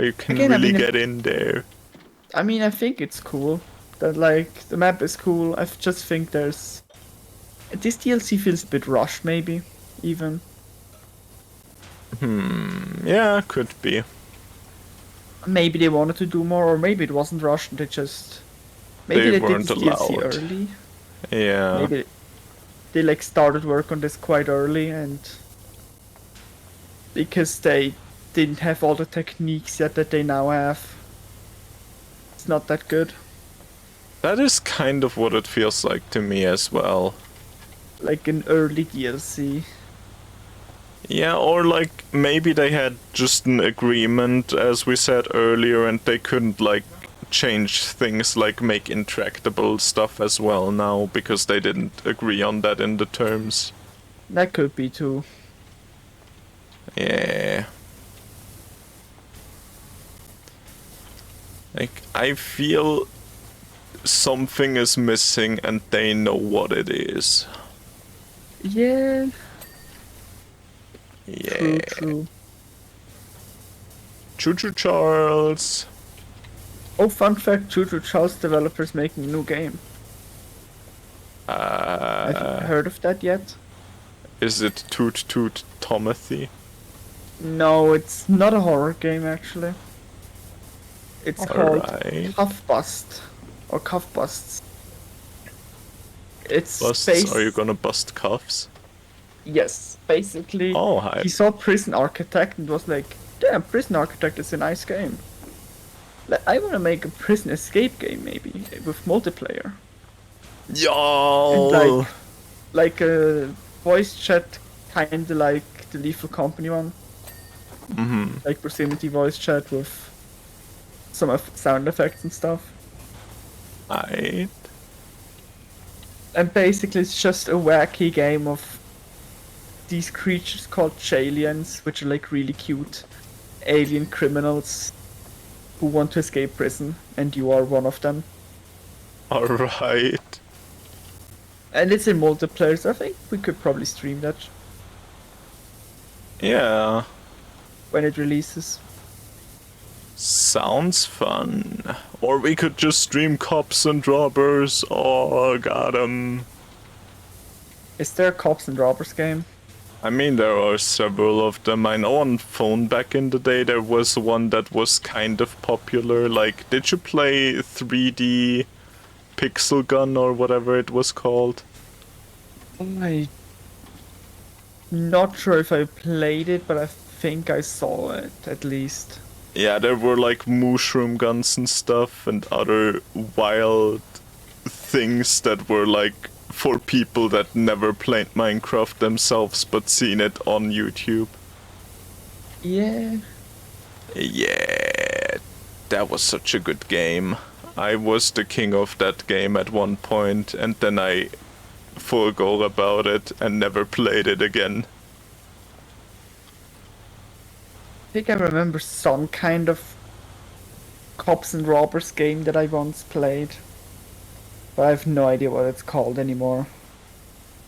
you can Again, really get in there? I think it's cool. That like the map is cool. I just think there's this DLC feels a bit rushed, maybe even. Yeah, could be. Maybe they wanted to do more, or maybe it wasn't rushed. And they just maybe They they did weren't this DLC allowed. early. Yeah. Maybe they like started work on this quite early, and because they didn't have all the techniques yet that they now have, it's not that good. That is kind of what it feels like to me as well. Like an early DLC. Yeah, or like maybe they had just an agreement, as we said earlier, and they couldn't like change things like make intractable stuff as well now because they didn't agree on that in the terms. That could be too. Yeah. Like, I feel something is missing and they know what it is. Yeah. Yeah. True. Choo-choo Charles. Oh, fun fact, True Charles developers making a new game. Have you heard of that yet? Is it Toot Toot Tomothy? No, it's not a horror game actually. It's called Alright. Cuff Bust or Cuff Busts. It's Busts? Are you gonna bust cuffs? Yes, basically. Oh, hi. He saw Prison Architect and was like, "Damn, Prison Architect is a nice game. I want to make a prison escape game maybe with multiplayer." And Yo! like a voice chat, kinda like the Lethal Company one. Mm-hmm. Like proximity voice chat with some sound effects and stuff. Right. And basically it's just a wacky game of these creatures called Chalians, which are like really cute alien criminals who want to escape prison, and you are one of them. Alright. And it's in multiplayer, so I think we could probably stream that Yeah. when it releases. Sounds fun. Or we could just stream cops and robbers. Oh, got 'em. Is there a Cops and Robbers game? I mean, there are several of them. I know on phone back in the day there was one that was kind of popular. Like, did you play 3D Pixel Gun or whatever it was called? I'm not sure if I played it, but I think I saw it at least. Yeah, there were like mushroom guns and stuff and other wild things that were like for people that never played Minecraft themselves but seen it on YouTube. Yeah. Yeah, that was such a good game. I was the king of that game at one point, and then I forgot about it and never played it again. I think I remember some kind of Cops and Robbers game that I once played. But I have no idea what it's called anymore.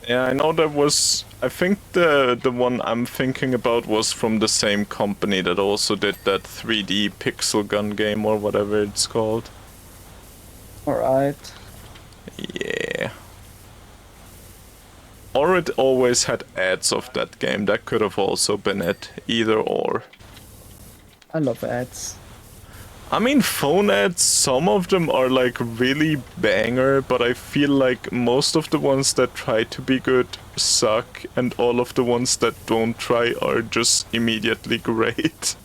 Yeah, I know there was. I think the one I'm thinking about was from the same company that also did that 3D pixel gun game or whatever it's called. Alright. Yeah. Or it always had ads of that game. That could have also been it. Either or. I love ads. I mean, phone ads, some of them are like really banger, but I feel like most of the ones that try to be good suck, and all of the ones that don't try are just immediately great.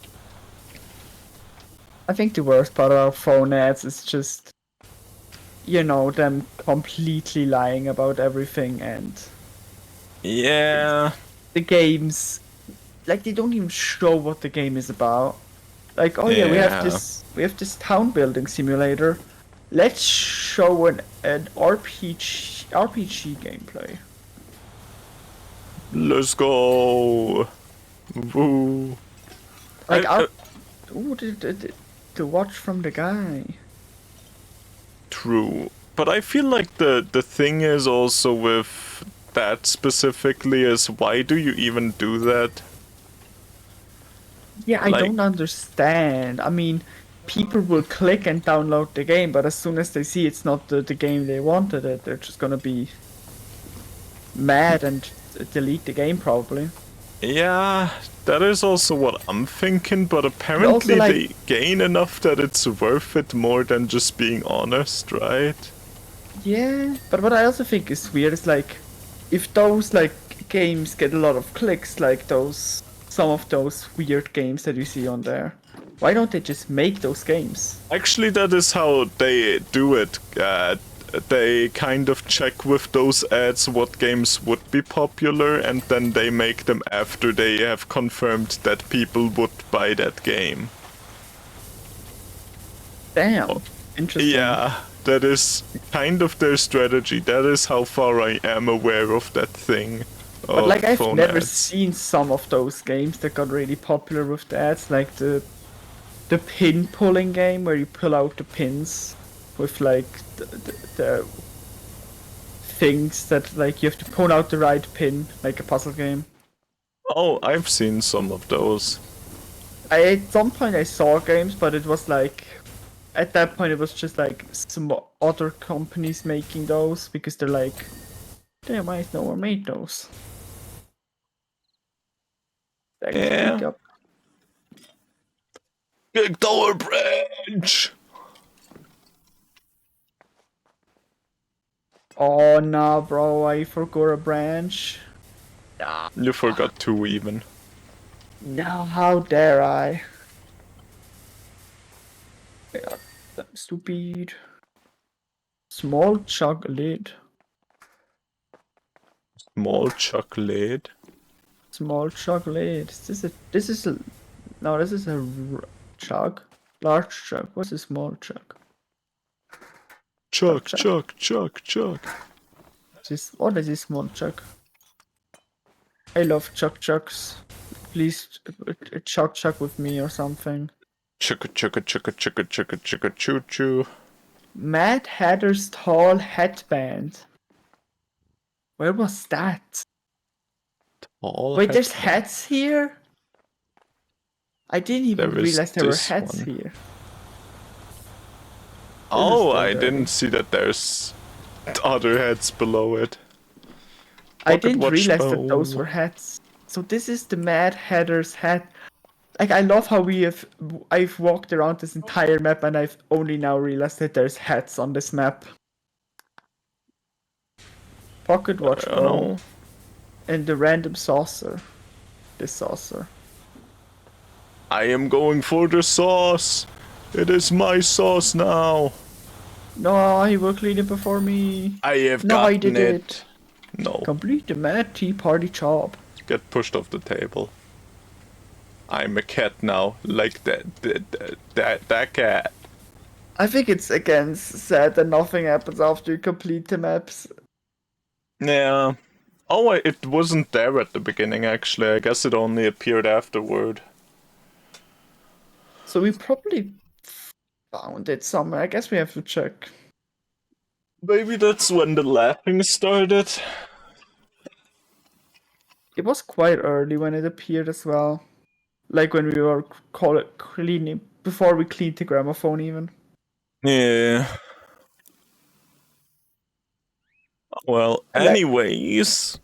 I think the worst part about phone ads is just, them completely lying about everything and Yeah. the games, like they don't even show what the game is about. Like, oh yeah, Yeah. we have this town building simulator. Let's show an RPG gameplay. Let's go. Woo. Like, I, ooh, the watch from the guy. true. But I feel like the thing is also with that specifically is why do you even do that? Yeah, I Like, don't understand. I mean, people will click and download the game, but as soon as they see it's not the game they wanted, they're just gonna be mad and delete the game probably. yeah, that is also what I'm thinking, but And also, apparently like, they gain enough that it's worth it more than just being honest, right? yeah, but what I also think is weird is like, if those like games get a lot of clicks, like some of those weird games that you see on there, why don't they just make those games? Actually, that is how they do it. They kind of check with those ads what games would be popular, and then they make them after they have confirmed that people would buy that game. Damn, interesting. Yeah, that is kind of their strategy. That is how far I am aware of that thing. But Of like I've phone never ads. seen some of those games that got really popular with the ads, like the pin pulling game where you pull out the pins with like the things that like you have to pull out the right pin, like a puzzle game. Oh, I've seen some of those. At some point I saw games, but it was like at that point it was just like some other companies making those because they're like, damn, I no one made those. Like, Yeah. speak up. Big Tower Branch! Oh no, bro, I forgot a branch. Nah. You forgot two even. No, how dare I? Yeah, I'm stupid. Small chocolate. Small chocolate. Small chocolate. This is a, no, this is a chug. Large chug. What's a small chug? Chuck, Chug. chuck, chuck, chuck. What is this small chug? I love chugs. Please chug with me or something. Chugga chugga chugga chugga chugga chugga choo choo. Mad Hatter's tall headband. Where was that? All Wait, there's headband. hats here? I didn't even There is realize there were this hats one. here. Oh, still I dirty. didn't see that there's other heads below it. I Pocket didn't watch. realize that those Oh. were hats. So this is the Mad Hatter's hat. Like I love how I've walked around this entire map and I've only now realized that there's hats on this map. Pocket watch, I don't bro. know. And the random saucer. This saucer. I am going for the sauce. It is my sauce now. No, he will clean it before me. I have No, I gotten did it. No, Complete the Mad Tea Party job. get pushed off the table. I'm a cat now, like that cat. I think it's again sad that nothing happens after you complete the maps. Yeah. Oh, it wasn't there at the beginning, actually. I guess it only appeared afterward. So we probably found it somewhere. I guess we have to check. Maybe that's when the laughing started. It was quite early when it appeared as well. Like when we were call it cleaning before we cleaned the gramophone even. Yeah. Well, And I, anyways,